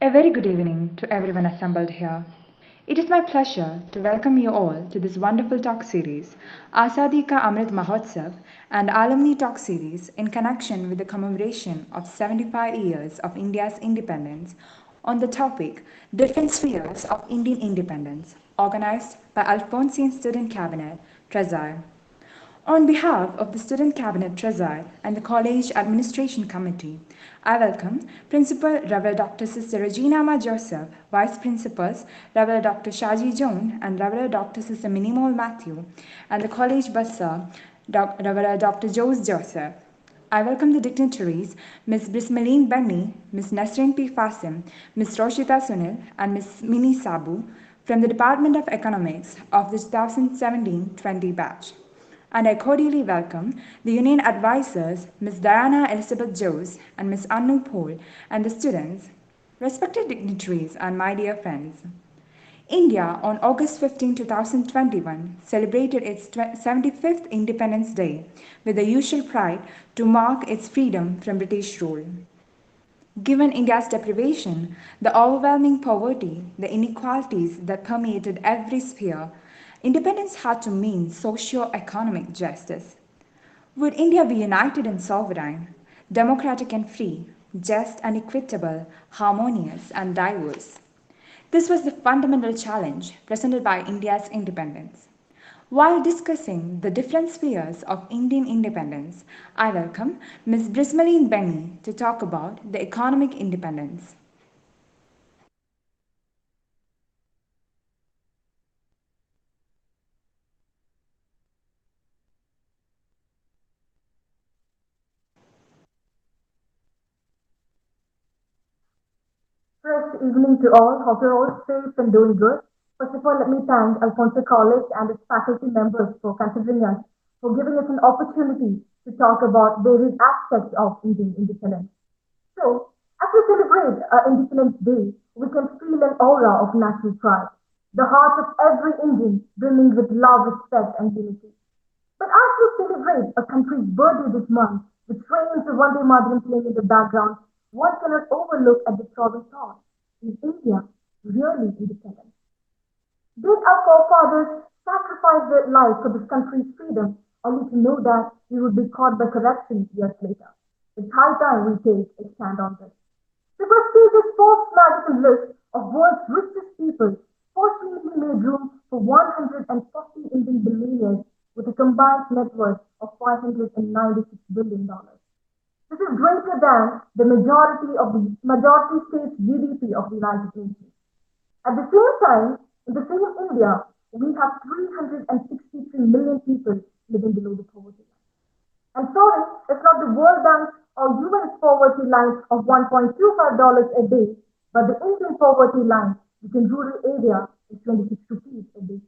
A very good evening to everyone assembled here. It is my pleasure to welcome you all to this wonderful talk series, Azadi Ka Amrit Mahotsav, and Alumni Talk series in connection with the commemoration of 75 years of India's independence on the topic Different Spheres of Indian Independence, organized by Alphonsian Student Cabinet, Trezor. On behalf of the Student Cabinet Trezor and the College Administration Committee, I welcome Principal Rev. Dr. Sister Regina Ma Joseph, Vice Principals Rev. Dr. Shaji Joan and Rev. Dr. Sister Minimol Matthew, and the College Bursar, Rev. Dr. Jose Joseph. I welcome the dignitaries Ms. Brismaline Benny, Ms. Nasrin P. Fasim, Ms. Roshita Sunil, and Ms. Mini Sabu from the Department of Economics of the 2017-20 batch. And I cordially welcome the Union Advisors, Ms. Diana Elizabeth Jose and Ms. Anu Paul, and the students, respected dignitaries, and my dear friends. India, on August 15, 2021, celebrated its 75th Independence Day with the usual pride to mark its freedom from British rule. Given India's deprivation, the overwhelming poverty, the inequalities that permeated every sphere, independence had to mean socio-economic justice. Would India be united and sovereign, democratic and free, just and equitable, harmonious and diverse? This was the fundamental challenge presented by India's independence. While discussing the different spheres of Indian independence, I welcome Ms. Brismaline Benny to talk about the economic independence. Fresh evening to all. Hope you're all safe and doing good. First of all, let me thank Alfonso College and its faculty members for considering us, for giving us an opportunity to talk about various aspects of Indian independence. So, as we celebrate Independence Day, we can feel an aura of national pride, the heart of every Indian brimming with love, respect, and unity. But as we celebrate a country's birthday this month, with trains of Vande Mataram playing in the background, one cannot overlook at the throbbing thought: is India really independent? Did our forefathers sacrifice their lives for this country's freedom, only to know that we would be caught by corruption years later? It's high time we take a stand on this. The prestigious Forbes magazine list of world's richest people fortunately made room for 140 Indian billionaires with a combined net worth of $596 billion. This is greater than the majority state's GDP of the United Nations. At the same time, in the same India, we have 363 million people living below the poverty line. And sorry, it's not the World Bank or UN's poverty line of $1.25 a day, but the Indian poverty line, which in rural area is 26 rupees a day.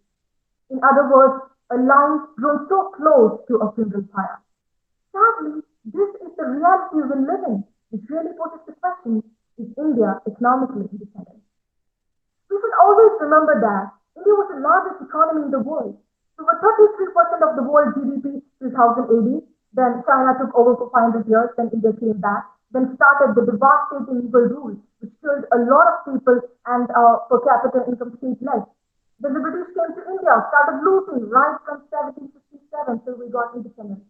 In other words, a line grown so close to a funeral pyre. Sadly, this is the reality we live in, which really poses the question: is India economically independent? We should always remember that India was the largest economy in the world. We were 33% of the world GDP 2018. Then China took over for 500 years. Then India came back. Then started the devastating evil rule, which killed a lot of people and per capita income stayed less. Then the British came to India, started looting right from 1757 till we got independence.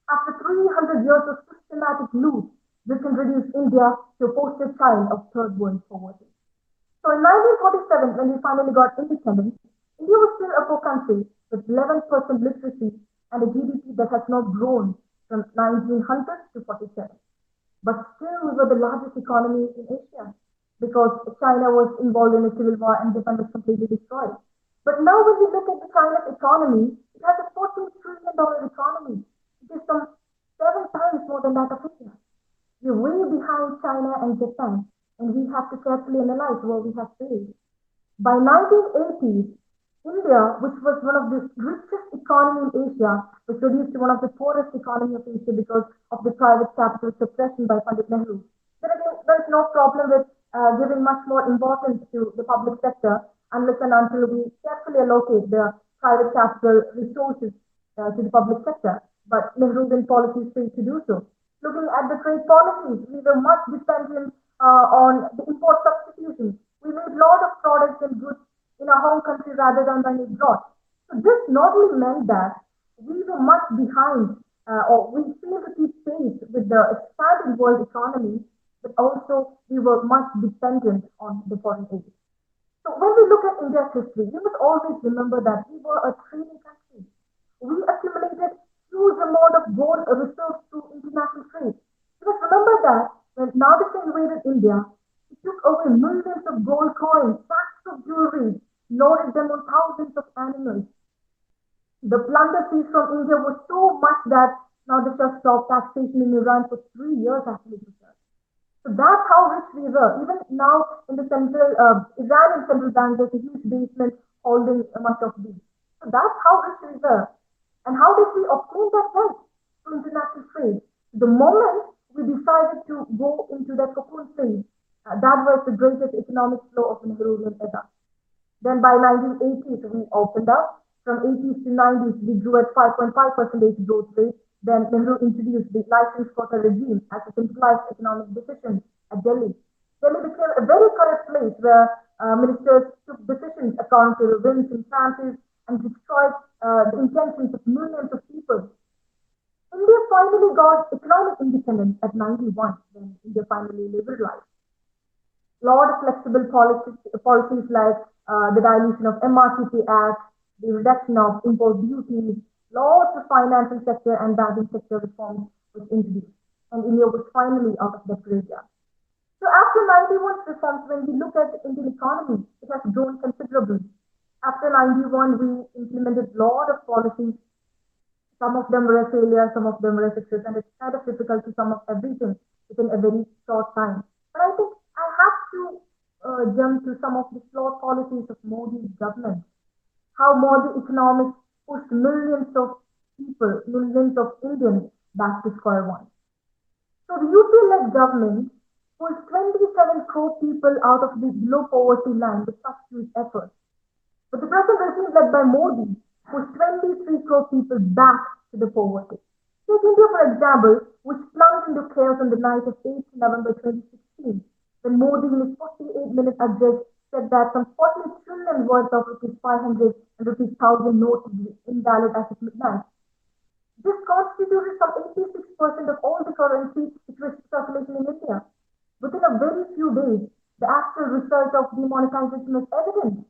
After 300 years of systematic loot, Britain reduced India to a poster child of third world poverty. So in 1947, when we finally got independence, India was still a poor country with 11% literacy and a GDP that has not grown from 1900 to 47. But still, we were the largest economy in Asia because China was involved in a civil war and Japan was completely destroyed. But now, when we look at the China's economy, it has a $14 trillion economy. It is some seven times more than that of India. We're way behind China and Japan, and we have to carefully analyze where we have failed. By 1980s, India, which was one of the richest economy in Asia, was reduced to one of the poorest economy of Asia because of the private capital suppression by Pandit Nehru. Then again, there's no problem with giving much more importance to the public sector unless and until we carefully allocate the private capital resources to the public sector. But Nehruvian policies failed to do so. Looking at the trade policies, we were much dependent on the import substitution. We made a lot of products and goods in our home country rather than buying abroad. So this not only meant that we were much behind, or we failed to keep pace with the expanding world economy, but also we were much dependent on the foreign aid. So when we look at India's history, we must always remember that we were a trading country. We accumulated huge amount of gold reserves through international trade. You must remember that when Naga Singh invaded India, he took away millions of gold coins, sacks of jewelry, loaded them on thousands of animals. The plunder seized from India was so much that now the Shah stopped taxation in Iran for 3 years actually. So that's how rich we were. Even now in the central Iranian central bank, there's a huge basement holding much of these. So that's how rich we were. And how did we obtain that wealth? Through international trade. The moment we decided to go into that cocoon phase, that was the greatest economic flow of the Nehruvian era. Then by 1980s, we opened up. From 80s to 90s, we grew at 5.5% growth rate. Then Nehru introduced the license quota regime as a centralized economic decision at Delhi. Delhi became a very corrupt place where ministers took decisions according to the whims and fancies and destroyed the intentions of millions of people. India finally got economic independence at 91 when India finally liberalized. Lot of flexible policies like the dilution of MRTP Act, the reduction of import duties, lots of financial sector and banking sector reforms was introduced, and India was finally out of that graveyard. So after 91's reforms, when we look at the Indian economy, it has grown considerably. After 91, we implemented a lot of policies. Some of them were a failure, some of them were a success, and it's kind of difficult to sum up everything within a very short time. But I think I have to jump to some of the flawed policies of Modi's government. How Modi economics pushed millions of people, millions of Indians back to square one. So the UPA-led government pushed 27 crore people out of the below poverty line with such huge effort. But the present regime led by Modi pushed 23 crore people back to the poverty. Take India, for example, which plunged into chaos on the night of 8th November 2016, when Modi, in his 48-minute address, said that some 40 trillion worth of rupees 500 and rupees 1000 notes would be invalid as of midnight. This constituted some 86% of all the currency which was circulating in India. Within a very few days, the actual result of demonetization was evident.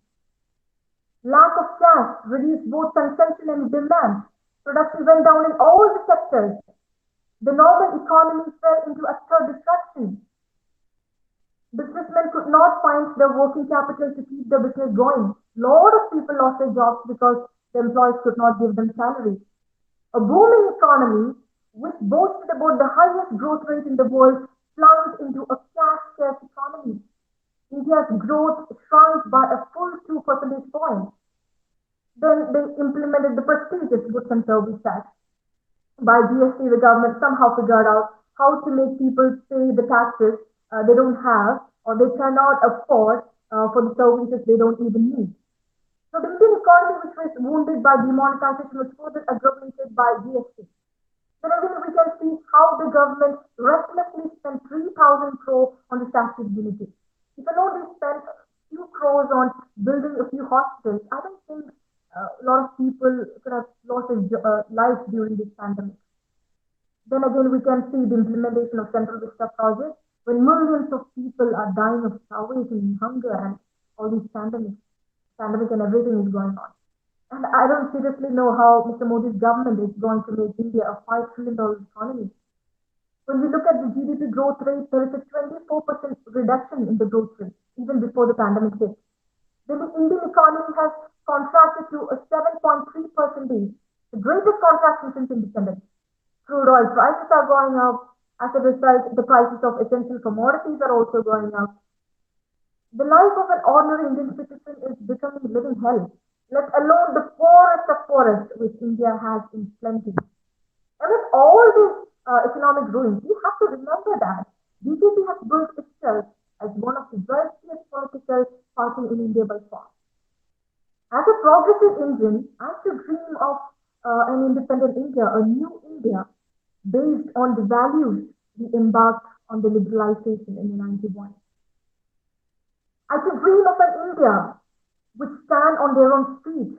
Lack of cash reduced both consumption and demand. Production went down in all the sectors. The normal economy fell into utter destruction. Businessmen could not find the working capital to keep the business going. Lot of people lost their jobs because the employees could not give them salary. A booming economy, which boasted about the highest growth rate in the world, plunged into a cash-scarce economy. India's growth shrunk by a full 2 percentage points. Then they implemented the prestigious goods and service tax. By GST, the government somehow figured out how to make people pay the taxes they don't have or they cannot afford for the services they don't even need. So the Indian economy, which was wounded by demonetization, was further aggravated by GST. Then again, we can see how the government recklessly spent 3,000 crore on the statue of unity. If alone they spent a few crores on building a few hospitals, I don't think a lot of people could have lost their lives during this pandemic. Then again, we can see the implementation of Central Vista projects when millions of people are dying of starvation, hunger, and all these pandemic and everything is going on. And I don't seriously know how Mr. Modi's government is going to make India a $5 trillion economy. When we look at the GDP growth rate, there is a 24% reduction in the growth rate even before the pandemic hit. Then the Indian economy has contracted to a 7.3 percentage, the greatest contraction since independence. Crude oil prices are going up. As a result, the prices of essential commodities are also going up. The life of an ordinary Indian citizen is becoming living hell, let alone the poorest of poorest, which India has in plenty. And with all this economic ruin, we have to remember that BJP has built itself as one of the wealthiest political parties in India by far. As a progressive Indian, I should dream of an independent India, a new India, based on the values we embarked on the liberalization in the 91. I can dream of an India which stand on their own feet.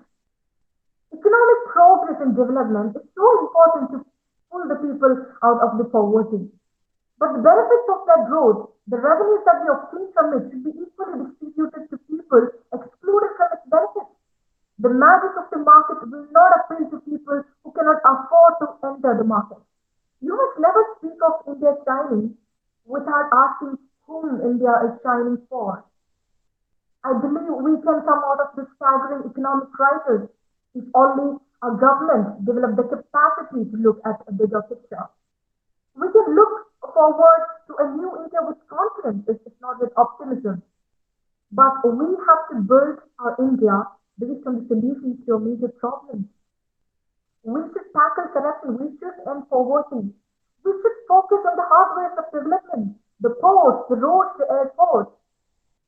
Economic progress and development is so important to pull the people out of the poverty. But the benefits of that growth, the revenues that we obtain from it, should be equally distributed to people excluded from its benefits. The magic of the market will not appeal to people who cannot afford to enter the market. You must never speak of India shining without asking whom India is shining for. I believe we can come out of this staggering economic crisis if only our government develop the capacity to look at a bigger picture. We can look forward to a new India with confidence, if not with optimism. But we have to build our India based on the solutions to our major problems. We should tackle corruption. We should end poverty. We should focus on the hardware of development, the ports, the roads, the airports.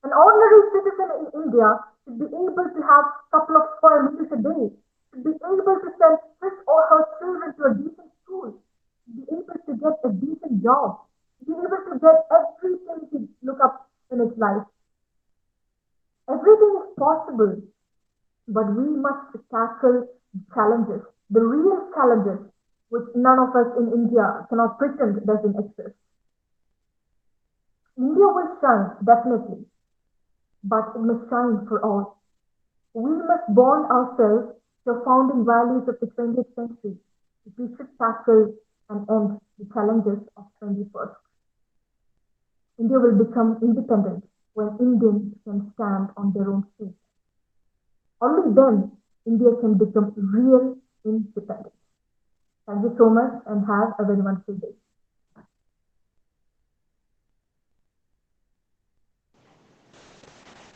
An ordinary citizen in India should be able to have a couple of square meals a day, should be able to send his or her children to a decent school, should be able to get a decent job, be able to get everything to look up in its life. Everything is possible, but we must tackle challenges, the real challenges, which none of us in India cannot pretend doesn't exist. India will shine, definitely, but it must shine for all. We must bond ourselves to the founding values of the 20th century if we should tackle and end the challenges of 21st. India will become independent when Indians can stand on their own feet. Only then India can become real independence. Thank you so much and have a very wonderful day.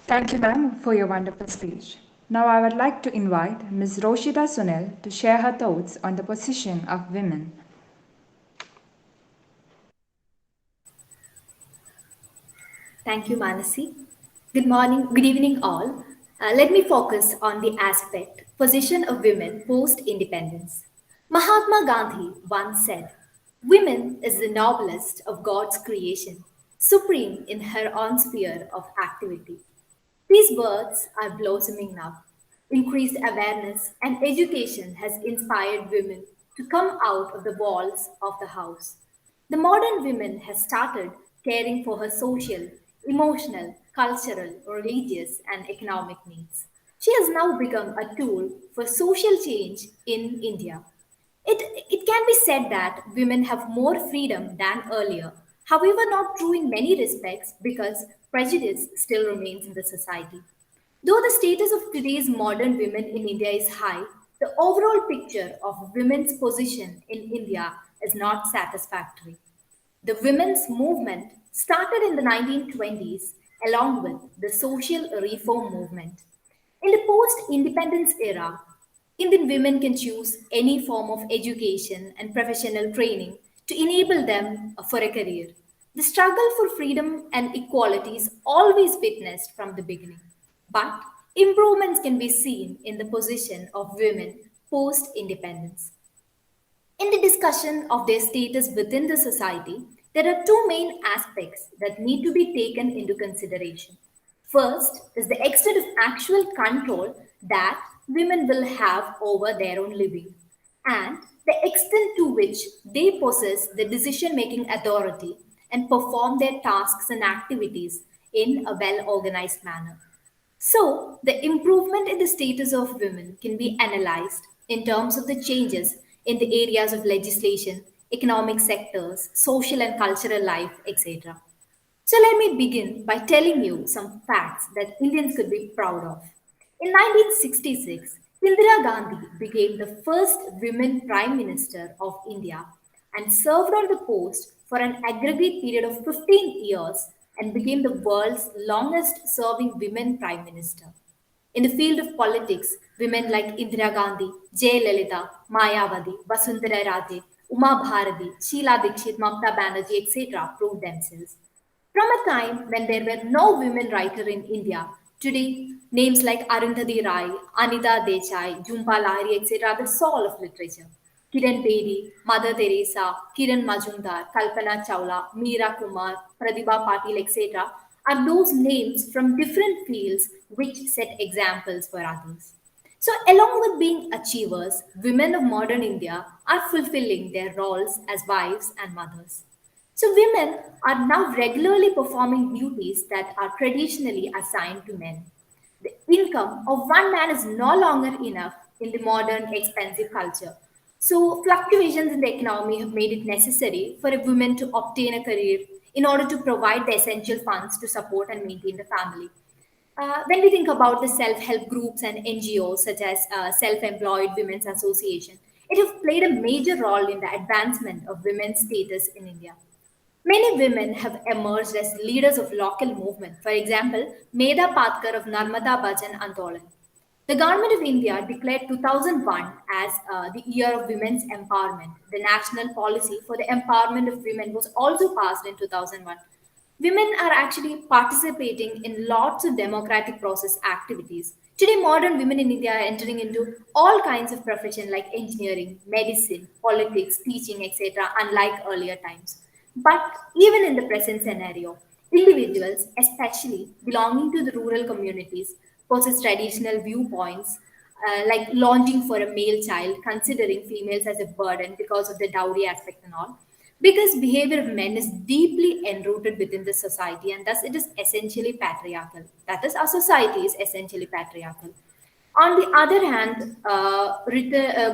Thank you, ma'am, for your wonderful speech. Now I would like to invite Ms. Roshita Sunil to share her thoughts on the position of women. Thank you, Manasi. Good morning, good evening, all. Let me focus on the aspect position of women post independence. Mahatma Gandhi once said, "Women is the noblest of God's creation, supreme in her own sphere of activity." These words are blossoming now. Increased awareness and education has inspired women to come out of the walls of the house. The modern woman has started caring for her social, emotional, cultural, religious, and economic needs. She has now become a tool for social change in India. It can be said that women have more freedom than earlier, however, not true in many respects because prejudice still remains in the society. Though the status of today's modern women in India is high, the overall picture of women's position in India is not satisfactory. The women's movement started in the 1920s along with the social reform movement. In the post independence era, Indian women can choose any form of education and professional training to enable them for a career. The struggle for freedom and equality is always witnessed from the beginning, but improvements can be seen in the position of women post independence. In the discussion of their status within the society, there are two main aspects that need to be taken into consideration. First is the extent of actual control that women will have over their own living, and the extent to which they possess the decision making authority and perform their tasks and activities in a well organized manner. So, the improvement in the status of women can be analyzed in terms of the changes in the areas of legislation, economic sectors, social and cultural life, etc. So, let me begin by telling you some facts that Indians could be proud of. In 1966, Indira Gandhi became the first women Prime Minister of India and served on the post for an aggregate period of 15 years and became the world's longest serving women Prime Minister. In the field of politics, women like Indira Gandhi, Jayalalitha, Mayavadi, Vasundhara Raje, Uma Bharati, Sheila Dikshit, Mamta Banerjee, etc. proved themselves. From a time when there were no women writers in India, today names like Arundhati Rai, Anita Desai, Jhumpa Lahiri, etc. are the soul of literature. Kiran Bedi, Mother Teresa, Kiran Majumdar, Kalpana Chawla, Meera Kumar, Pratibha Patil, etc., are those names from different fields which set examples for others. So, along with being achievers, women of modern India are fulfilling their roles as wives and mothers. So, women are now regularly performing duties that are traditionally assigned to men. The income of one man is no longer enough in the modern expensive culture. So, fluctuations in the economy have made it necessary for a woman to obtain a career in order to provide the essential funds to support and maintain the family. When we think about the self-help groups and NGOs such as Self-Employed Women's Association, it has played a major role in the advancement of women's status in India. Many women have emerged as leaders of local movement. For example, Medha Patkar of Narmada Bhajan Andolan. The Government of India declared 2001 as the Year of Women's Empowerment. The national policy for the empowerment of women was also passed in 2001. Women are actually participating in lots of democratic process activities. Today, modern women in India are entering into all kinds of profession like engineering, medicine, politics, teaching, etc., unlike earlier times. But even in the present scenario, individuals, especially belonging to the rural communities, possess traditional viewpoints like longing for a male child, considering females as a burden because of the dowry aspect and all. Because behavior of men is deeply enrooted within the society, and thus it is essentially patriarchal. That is, our society is essentially patriarchal. On the other hand,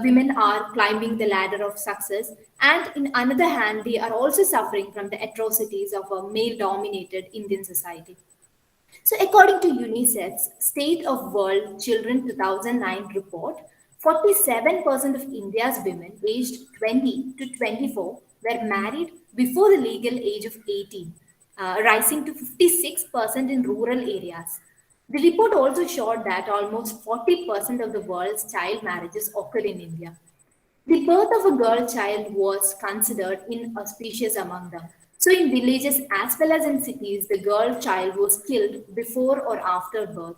women are climbing the ladder of success, and in another hand, they are also suffering from the atrocities of a male dominated Indian society. So, according to UNICEF's State of World Children 2009 report, 47% of India's women aged 20 to 24 were married before the legal age of 18, rising to 56% in rural areas. The report also showed that almost 40% of the world's child marriages occur in India. The birth of a girl child was considered inauspicious among them. So, in villages as well as in cities, the girl child was killed before or after birth.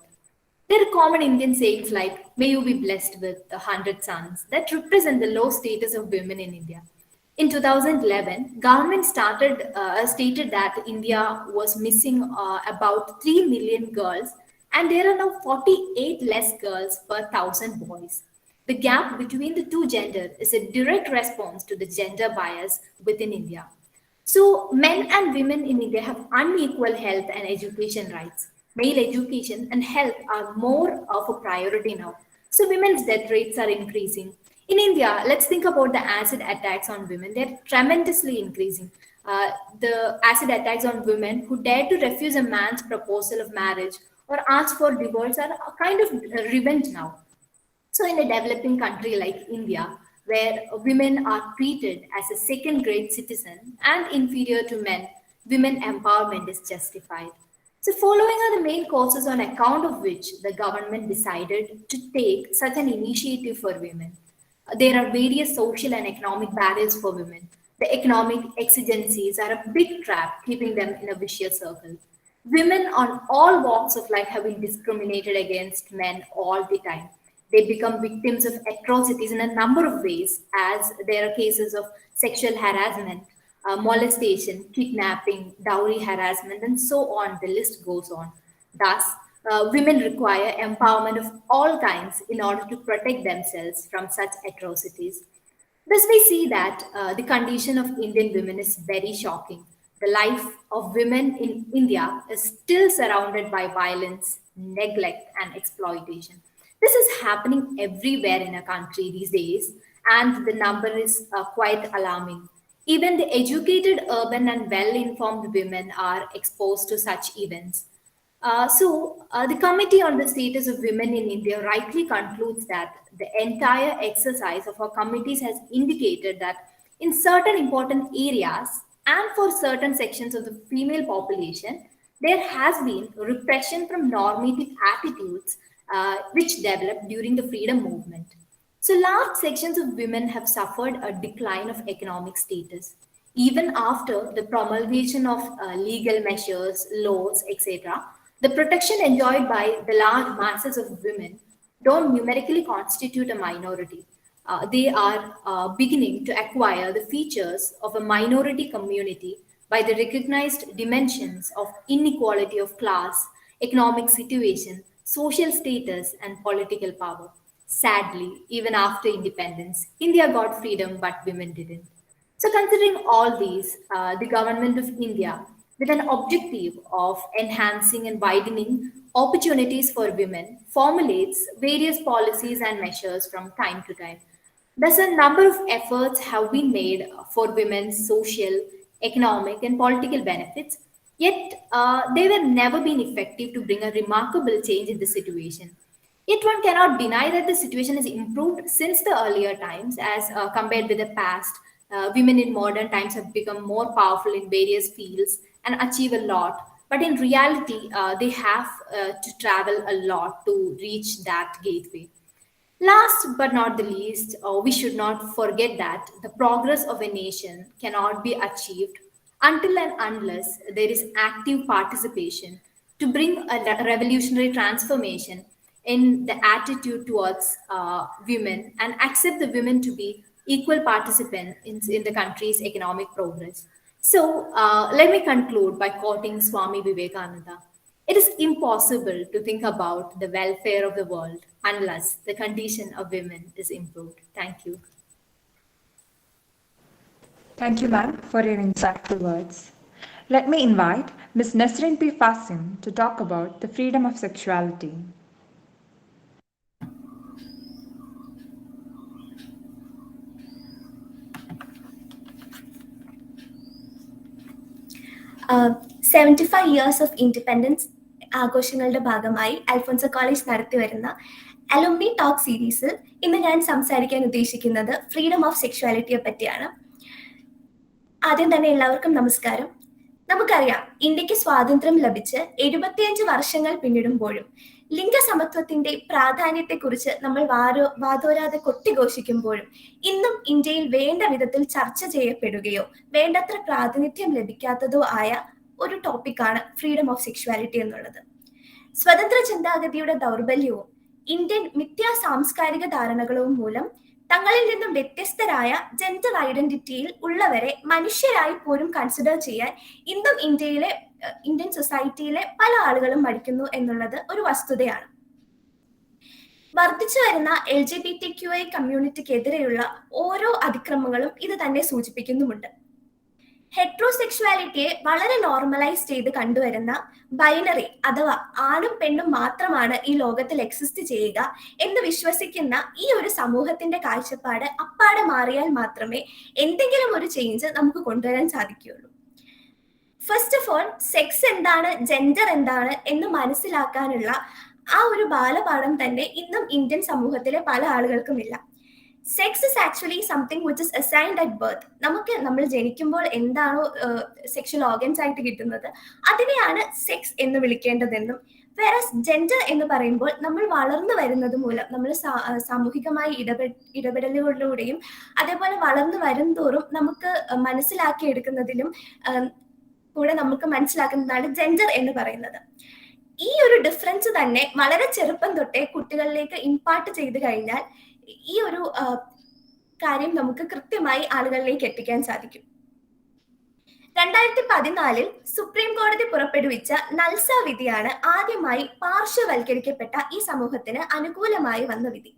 There are common Indian sayings like, may you be blessed with 100 sons, that represent the low status of women in India. In 2011, government stated that India was missing about 3 million girls, and there are now 48 less girls per 1,000 boys. The gap between the two genders is a direct response to the gender bias within India. So, men and women in India have unequal health and education rights. Male education and health are more of a priority now. So, women's death rates are increasing. In India, let's think about the acid attacks on women. They're tremendously increasing. The acid attacks on women who dare to refuse a man's proposal of marriage or ask for divorce are a kind of revenge now. So, in a developing country like India, where women are treated as a second grade citizen and inferior to men, women empowerment is justified. So, following are the main causes on account of which the government decided to take such an initiative for women. There are various social and economic barriers for women. The economic exigencies are a big trap, keeping them in a vicious circle. Women on all walks of life have been discriminated against men all the time. They become victims of atrocities in a number of ways, as there are cases of sexual harassment, molestation, kidnapping, dowry harassment, and so on. The list goes on. Thus, women require empowerment of all kinds in order to protect themselves from such atrocities. Thus, we see that the condition of Indian women is very shocking. The life of women in India is still surrounded by violence, neglect, and exploitation. This is happening everywhere in a country these days, and the number is quite alarming. Even the educated, urban, and well informed women are exposed to such events. The Committee on the Status of Women in India rightly concludes that the entire exercise of our committees has indicated that in certain important areas and for certain sections of the female population, there has been repression from normative attitudes which developed during the freedom movement. So, large sections of women have suffered a decline of economic status. Even after the promulgation of legal measures, laws, etc., the protection enjoyed by the large masses of women don't numerically constitute a minority. they are beginning to acquire the features of a minority community by the recognized dimensions of inequality of class, economic situation, social status, and political power. Sadly, even after independence, India got freedom, but women didn't. So, considering all these, the government of India, with an objective of enhancing and widening opportunities for women, formulates various policies and measures from time to time. Thus, a number of efforts have been made for women's social, economic, and political benefits, yet they were never been effective to bring a remarkable change in the situation. Yet one cannot deny that the situation has improved since the earlier times as compared with the past. Women in modern times have become more powerful in various fields and achieve a lot. But in reality, they have to travel a lot to reach that gateway. Last but not the least, we should not forget that the progress of a nation cannot be achieved until and unless there is active participation to bring a revolutionary transformation in the attitude towards women and accept the women to be equal participants in the country's economic progress. So, let me conclude by quoting Swami Vivekananda. It is impossible to think about the welfare of the world unless the condition of women is improved. Thank you. Thank you, ma'am, for your insightful words. Let me invite Ms. Nasrin P. Fasim to talk about the freedom of sexuality. Seventy 5 years of independence ആഘോഷങ്ങളുടെ ഭാഗമായി Alphonsa college നടത്തി വരുന്ന alumni talk സീരീസിൽ ഇന്ന് ഞാൻ സംസാരിക്കാൻ ഉദ്ദേശിക്കുന്നത് freedom of സെക്ഷുവാലിറ്റിയെ പറ്റിയാണ്. ആദ്യം തന്നെ എല്ലാവർക്കും നമസ്കാരം. നമുക്കറിയാം, ഇന്ത്യക്ക് സ്വാതന്ത്ര്യം ലഭിച്ച് 75 വർഷങ്ങൾ പിന്നിടുമ്പോഴും ലിംഗസമത്വത്തിന്റെ പ്രാധാന്യത്തെക്കുറിച്ച് നമ്മൾ വാതോരാതെ കൊട്ടിഘോഷിക്കുമ്പോഴും ഇന്നും ഇന്ത്യയിൽ വേണ്ട വിധത്തിൽ ചർച്ച ചെയ്യപ്പെടുകയോ വേണ്ടത്ര പ്രാതിനിധ്യം ലഭിക്കാത്തതോ ആയ ഒരു ടോപ്പിക്കാണ് ഫ്രീഡം ഓഫ് സെക്ഷുവാലിറ്റി എന്നുള്ളത്. സ്വതന്ത്ര ചിന്താഗതിയുടെ ദൗർബല്യവും ഇന്ത്യൻ മിഥ്യാ സാംസ്കാരിക ധാരണകളും മൂലം തങ്ങളിൽ നിന്നും വ്യത്യസ്തരായ ജെൻഡർ ഐഡന്റിറ്റിയിൽ ഉള്ളവരെ മനുഷ്യരായി പോലും കൺസിഡർ ചെയ്യാൻ ഇന്നും ഇന്ത്യൻ സൊസൈറ്റിയിലെ പല ആളുകളും മടിക്കുന്നു എന്നുള്ളത് ഒരു വസ്തുതയാണ്. വർദ്ധിച്ചു വരുന്ന LGBTQI കമ്മ്യൂണിറ്റിക്കെതിരെയുള്ള ഓരോ അതിക്രമങ്ങളും ഇത് തന്നെ സൂചിപ്പിക്കുന്നുമുണ്ട്. ഹെട്രോസെക്ഷുവാലിറ്റിയെ വളരെ നോർമലൈസ് ചെയ്ത് കണ്ടുവരുന്ന ബൈനറി അഥവാ ആണും പെണ്ണും മാത്രമാണ് ഈ ലോകത്തിൽ എക്സിസ്റ്റ് ചെയ്യുക എന്ന് വിശ്വസിക്കുന്ന ഈ ഒരു സമൂഹത്തിന്റെ കാഴ്ചപ്പാട് അപ്പാടെ മാറിയാൽ മാത്രമേ എന്തെങ്കിലും ഒരു ചേഞ്ച് നമുക്ക് കൊണ്ടുവരാൻ സാധിക്കുകയുള്ളൂ. ഫസ്റ്റ് ഓഫ് ഓൾ, സെക്സ് എന്താണ്, ജെൻഡർ എന്താണ് എന്ന് മനസ്സിലാക്കാനുള്ള ആ ഒരു ബാലപാഠം തന്നെ ഇന്നും ഇന്ത്യൻ സമൂഹത്തിലെ പല ആളുകൾക്കുമില്ല. Sex is actually something which is assigned at birth. നമ്മൾ ജനിക്കുമ്പോൾ എന്താണോ സെക്ഷൽ ഓർഗൻസ് ആയിട്ട് കിട്ടുന്നത് അതിനെയാണ് സെക്സ് എന്ന് വിളിക്കേണ്ടതെന്നും, വേറസ് ജെൻഡർ എന്ന് പറയുമ്പോൾ നമ്മൾ വളർന്നു വരുന്നത് മൂലം നമ്മൾ സാമൂഹികമായി ഇടപെടലുകളിലൂടെയും അതേപോലെ വളർന്നു വരും തോറും നമുക്ക് മനസ്സിലാക്കിയെടുക്കുന്നതിലും കൂടെ നമുക്ക് മനസ്സിലാക്കുന്നതാണ് ജെൻഡർ എന്ന് പറയുന്നത്. ഈ ഒരു ഡിഫറൻസ് തന്നെ വളരെ ചെറുപ്പം തൊട്ടേ കുട്ടികളിലേക്ക് ഇമ്പാർട്ട് ചെയ്ത് കഴിഞ്ഞാൽ ഈ ഒരു കാര്യം നമുക്ക് കൃത്യമായി ആളുകളിലേക്ക് എത്തിക്കാൻ സാധിക്കും. 2014 സുപ്രീം കോടതി പുറപ്പെടുവിച്ച നൽസ വിധിയാണ് ആദ്യമായി പാർശ്വവൽക്കരിക്കപ്പെട്ട ഈ സമൂഹത്തിന് അനുകൂലമായി വന്ന വിധി.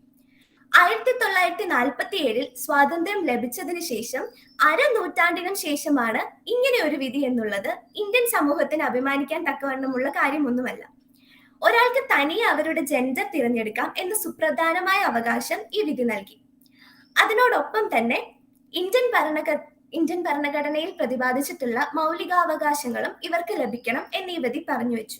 1947 സ്വാതന്ത്ര്യം ലഭിച്ചതിന് ശേഷം അരനൂറ്റാണ്ടിനും ശേഷമാണ് ഇങ്ങനെ ഒരു വിധി എന്നുള്ളത് ഇന്ത്യൻ സമൂഹത്തിന് അഭിമാനിക്കാൻ തക്കവണ്ണമുള്ള കാര്യമൊന്നുമല്ല. ഒരാൾക്ക് തനിയെ അവരുടെ ജെൻഡർ തിരഞ്ഞെടുക്കാം എന്ന സുപ്രധാനമായ അവകാശം ഈ വിധി നൽകി. അതിനോടൊപ്പം തന്നെ ഇന്ത്യൻ ഭരണഘടനയിൽ പ്രതിപാദിച്ചിട്ടുള്ള മൗലികാവകാശങ്ങളും ഇവർക്ക് ലഭിക്കണം എന്ന് ഈ വിധി പറഞ്ഞു വെച്ചു.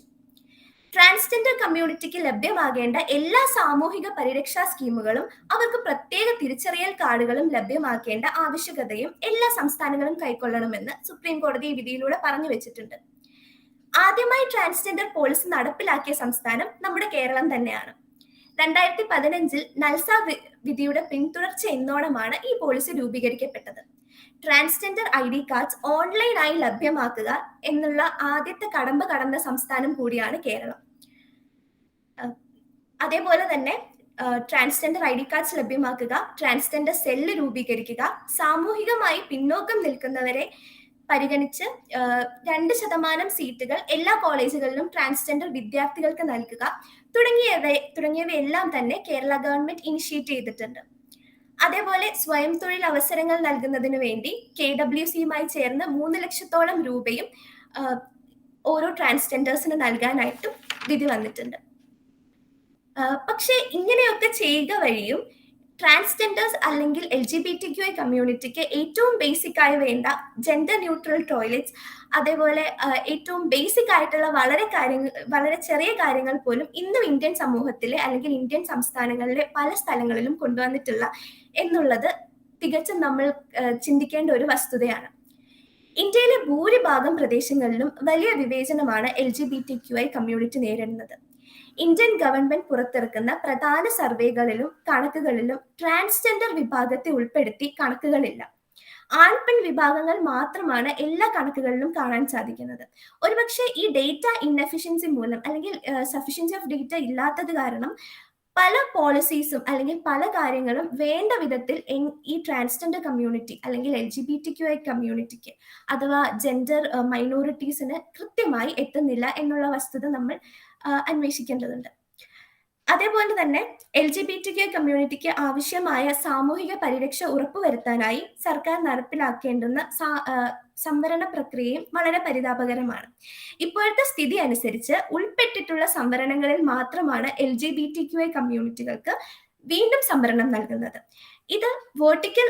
ട്രാൻസ്ജെൻഡർ കമ്മ്യൂണിറ്റിക്ക് ലഭ്യമാകേണ്ട എല്ലാ സാമൂഹിക പരിരക്ഷാ സ്കീമുകളും അവർക്ക് പ്രത്യേക തിരിച്ചറിയൽ കാർഡുകളും ലഭ്യമാക്കേണ്ട ആവശ്യകതയും എല്ലാ സംസ്ഥാനങ്ങളും കൈക്കൊള്ളണമെന്ന് സുപ്രീം കോടതി ഈ വിധിയിലൂടെ പറഞ്ഞു വെച്ചിട്ടുണ്ട്. ആദ്യമായി ട്രാൻസ്ജെൻഡർ പോളിസി നടപ്പിലാക്കിയ സംസ്ഥാനം നമ്മുടെ കേരളം തന്നെയാണ്. 2015 നൽസ വിധിയുടെ പിന്തുടർച്ച എന്നോണമാണ് ഈ പോളിസി രൂപീകരിക്കപ്പെട്ടത്. ട്രാൻസ്ജെൻഡർ ID കാർഡ്സ് ഓൺലൈനായി ലഭ്യമാക്കുക എന്നുള്ള ആദ്യത്തെ കടമ്പ കടന്ന സംസ്ഥാനം കൂടിയാണ് കേരളം. അതേപോലെ തന്നെ ട്രാൻസ്ജെൻഡർ ID കാർഡ്സ് ലഭ്യമാക്കുക, ട്രാൻസ്ജെൻഡർ സെല്ല് രൂപീകരിക്കുക, സാമൂഹികമായി പിന്നോക്കം നിൽക്കുന്നവരെ പരിഗണിച്ച് 2% സീറ്റുകൾ എല്ലാ കോളേജുകളിലും ട്രാൻസ്ജെൻഡർ വിദ്യാർത്ഥികൾക്ക് നൽകുക തുടങ്ങിയവയെല്ലാം തന്നെ കേരള ഗവൺമെന്റ് ഇനിഷ്യേറ്റ് ചെയ്തിട്ടുണ്ട്. അതേപോലെ സ്വയം തൊഴിൽ അവസരങ്ങൾ നൽകുന്നതിന് വേണ്ടി KWCയുമായി ചേർന്ന് 3 ലക്ഷത്തോളം രൂപയും ഓരോ ട്രാൻസ്ജെൻഡേഴ്സിന് നൽകാനായിട്ടും വിധി വന്നിട്ടുണ്ട്. പക്ഷേ ഇങ്ങനെയൊക്കെ ചെയ്യുക വഴിയും ട്രാൻസ്ജെൻഡേഴ്സ് അല്ലെങ്കിൽ LGBTQI കമ്മ്യൂണിറ്റിക്ക് ഏറ്റവും ബേസിക് ആയി വേണ്ട ജെൻഡർ ന്യൂട്രൽ ടോയ്ലറ്റ്സ്, അതേപോലെ ഏറ്റവും ബേസിക് ആയിട്ടുള്ള വളരെ ചെറിയ കാര്യങ്ങൾ പോലും ഇന്നും ഇന്ത്യൻ സമൂഹത്തിലെ അല്ലെങ്കിൽ ഇന്ത്യൻ സംസ്ഥാനങ്ങളിലെ പല സ്ഥലങ്ങളിലും കൊണ്ടുവന്നിട്ടില്ല എന്നുള്ളത് തികച്ചും നമ്മൾ ചിന്തിക്കേണ്ട ഒരു വസ്തുതയാണ്. ഇന്ത്യയിലെ ഭൂരിഭാഗം പ്രദേശങ്ങളിലും വലിയ വിവേചനമാണ് LGBTQI കമ്മ്യൂണിറ്റി നേരിടുന്നത്. ഇന്ത്യൻ ഗവൺമെന്റ് പുറത്തിറക്കുന്ന പ്രധാന സർവേകളിലും കണക്കുകളിലും ട്രാൻസ്ജെൻഡർ വിഭാഗത്തെ ഉൾപ്പെടുത്തി കണക്കുകളില്ല. ആൺപെൺ വിഭാഗങ്ങൾ മാത്രമാണ് എല്ലാ കണക്കുകളിലും കാണാൻ സാധിക്കുന്നത്. ഒരുപക്ഷെ ഈ ഡേറ്റ ഇൻഎഫിഷ്യൻസി മൂലം അല്ലെങ്കിൽ സഫിഷ്യൻസി ഓഫ് ഡേറ്റ ഇല്ലാത്തത് കാരണം പല പോളിസീസും അല്ലെങ്കിൽ പല കാര്യങ്ങളും വേണ്ട വിധത്തിൽ ഈ ട്രാൻസ്ജെൻഡർ കമ്മ്യൂണിറ്റി അല്ലെങ്കിൽ LGBTQI കമ്മ്യൂണിറ്റിക്ക് അഥവാ ജെൻഡർ മൈനോറിറ്റീസിന് കൃത്യമായി എത്തുന്നില്ല എന്നുള്ള വസ്തുത നമ്മൾ അന്വേഷിക്കേണ്ടതുണ്ട്. അതേപോലെ തന്നെ LGBTQI കമ്മ്യൂണിറ്റിക്ക് ആവശ്യമായ സാമൂഹിക പരിരക്ഷ ഉറപ്പുവരുത്താനായി സർക്കാർ നടപ്പിലാക്കേണ്ടുന്ന സംവരണ പ്രക്രിയയും വളരെ പരിതാപകരമാണ്. ഇപ്പോഴത്തെ സ്ഥിതി അനുസരിച്ച് ഉൾപ്പെട്ടിട്ടുള്ള സംവരണങ്ങളിൽ മാത്രമാണ് LGBTQI കമ്മ്യൂണിറ്റികൾക്ക് വീണ്ടും സംവരണം നൽകുന്നത്. ഇത് വേർട്ടിക്കൽ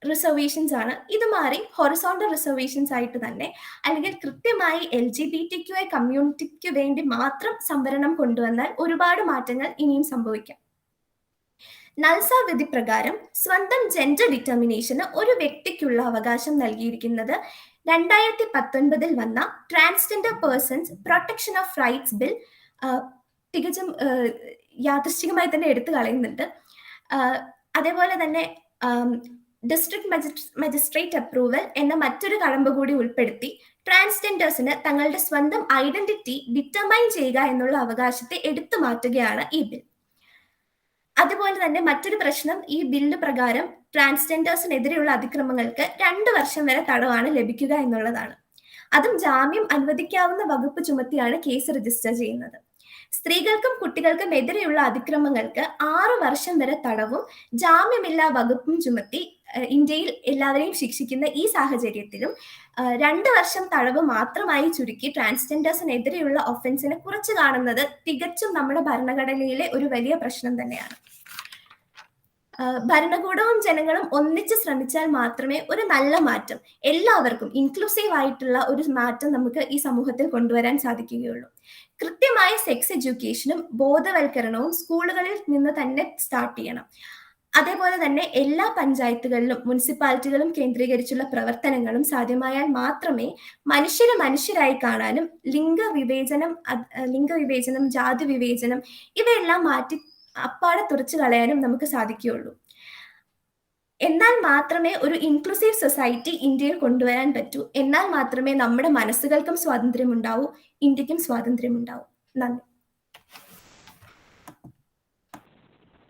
റിസർവേഷൻസ് ആണ്. ഇത് മാറി ഹൊറിസോണ്ടൽ റിസർവേഷൻസ് ആയിട്ട് തന്നെ അല്ലെങ്കിൽ കൃത്യമായി LGBTQI കമ്മ്യൂണിറ്റിക്ക് വേണ്ടി മാത്രം സംവരണം കൊണ്ടുവന്നാൽ ഒരുപാട് മാറ്റങ്ങൾ ഇനിയും സംഭവിക്കാം. നൽസ വിധി പ്രകാരം സ്വന്തം ജെൻഡർ ഡിറ്റർമിനേഷന് ഒരു വ്യക്തിക്കുള്ള അവകാശം നൽകിയിരിക്കുന്നത് 2019 വന്ന transgender persons protection of rights bill തികച്ചും യാദൃശ്ചികമായി തന്നെ എടുത്തു കളയുന്നുണ്ട്. അതേപോലെ തന്നെ ഡിസ്ട്രിക്ട് മജിസ്ട്രേറ്റ് അപ്രൂവൽ എന്ന മറ്റൊരു കടമ്പ കൂടി ഉൾപ്പെടുത്തി ട്രാൻസ്ജെൻഡേഴ്സിന് തങ്ങളുടെ സ്വന്തം ഐഡന്റിറ്റി ഡിറ്റർമൈൻ ചെയ്യുക എന്നുള്ള അവകാശത്തെ എടുത്തു മാറ്റുകയാണ് ഈ ബിൽ. അതുപോലെ തന്നെ മറ്റൊരു പ്രശ്നം, ഈ ബില്ല് പ്രകാരം ട്രാൻസ്ജെൻഡേഴ്സിനെതിരെയുള്ള അതിക്രമങ്ങൾക്ക് 2 വർഷം വരെ തടവാണ് ലഭിക്കുക എന്നുള്ളതാണ്. അതും ജാമ്യം അനുവദിക്കാവുന്ന വകുപ്പ് ചുമത്തിയാണ് കേസ് രജിസ്റ്റർ ചെയ്യുന്നത്. സ്ത്രീകൾക്കും കുട്ടികൾക്കും എതിരെയുള്ള അതിക്രമങ്ങൾക്ക് 6 വർഷം വരെ തടവും ജാമ്യമില്ലാ വകുപ്പും ചുമത്തി ഇന്ത്യയിൽ എല്ലാവരെയും ശിക്ഷിക്കുന്ന ഈ സാഹചര്യത്തിലും 2 വർഷം തടവ് മാത്രമായി ചുരുക്കി ട്രാൻസ്ജെൻഡേഴ്സിനെതിരെയുള്ള ഒഫൻസിനെ കുറച്ചു കാണുന്നത് തികച്ചും നമ്മുടെ ഭരണഘടനയിലെ ഒരു വലിയ പ്രശ്നം തന്നെയാണ്. ഭരണകൂടവും ജനങ്ങളും ഒന്നിച്ച് ശ്രമിച്ചാൽ മാത്രമേ ഒരു നല്ല മാറ്റം, എല്ലാവർക്കും ഇൻക്ലൂസീവ് ആയിട്ടുള്ള ഒരു മാറ്റം നമുക്ക് ഈ സമൂഹത്തിൽ കൊണ്ടുവരാൻ സാധിക്കുകയുള്ളൂ. കൃത്യമായ സെക്സ് എഡ്യൂക്കേഷനും ബോധവൽക്കരണവും സ്കൂളുകളിൽ നിന്ന് തന്നെ സ്റ്റാർട്ട് ചെയ്യണം. അതേപോലെ തന്നെ എല്ലാ പഞ്ചായത്തുകളിലും മുനിസിപ്പാലിറ്റികളും കേന്ദ്രീകരിച്ചുള്ള പ്രവർത്തനങ്ങളും സാധ്യമായാൽ മാത്രമേ മനുഷ്യരെ മനുഷ്യരായി കാണാനും ലിംഗവിവേചനം, ജാതി വിവേചനം ഇവയെല്ലാം മാറ്റി അപ്പാടെ തുറച്ചു കളയാനും നമുക്ക് സാധിക്കുകയുള്ളൂ. എന്നാൽ മാത്രമേ ഒരു ഇൻക്ലൂസീവ് സൊസൈറ്റി ഇന്ത്യയിൽ കൊണ്ടുവരാൻ പറ്റൂ. എന്നാൽ മാത്രമേ നമ്മുടെ മനസ്സുകൾക്കും സ്വാതന്ത്ര്യം ഉണ്ടാവൂ, ഇന്ത്യക്കും സ്വാതന്ത്ര്യം ഉണ്ടാവൂ. നന്ദി.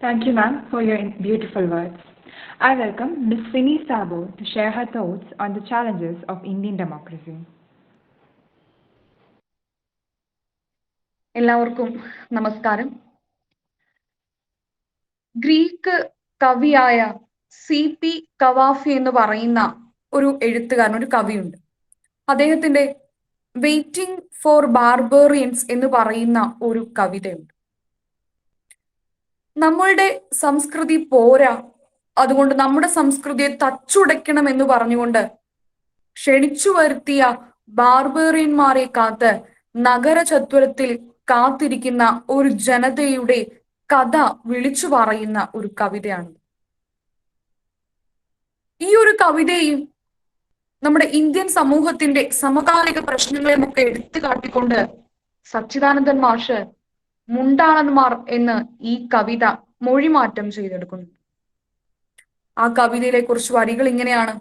Thank you, ma'am, for your beautiful words. I welcome Ms. Fini Sabo to share her thoughts on the challenges of Indian democracy. എല്ലാവർക്കും നമസ്കാരം. ഗ്രീക്ക് കവിയായ CP കവാഫി എന്ന് പറയുന്ന ഒരു എഴുത്തുകാരൻ, ഒരു കവിയുണ്ട്. അദ്ദേഹത്തിന്റെ വെയിറ്റിംഗ് ഫോർ ബാർബേറിയൻസ് എന്ന് പറയുന്ന ഒരു കവിതയുണ്ട്. നമ്മളുടെ സംസ്കൃതി പോരാ, അതുകൊണ്ട് നമ്മുടെ സംസ്കൃതിയെ തച്ചുടയ്ക്കണം എന്ന് പറഞ്ഞുകൊണ്ട് ക്ഷണിച്ചു വരുത്തിയ ബാർബേറിയന്മാരെ കാത്ത് നഗര ചത്വരത്തിൽ കാത്തിരിക്കുന്ന ഒരു ജനതയുടെ കഥ വിളിച്ചു പറയുന്ന ഒരു കവിതയാണ്. ഈ ഒരു കവിതയും നമ്മുടെ ഇന്ത്യൻ സമൂഹത്തിന്റെ സമകാലിക പ്രശ്നങ്ങളെയൊക്കെ എടുത്തു കാട്ടിക്കൊണ്ട് സച്ചിദാനന്ദൻ മാഷ് മുണ്ടാളന്മാർ എന്ന് ഈ കവിത മൊഴിമാറ്റം ചെയ്തെടുക്കുന്നു. ആ കവിതയിലെ കുറച്ച് വരികൾ ഇങ്ങനെയാണ്: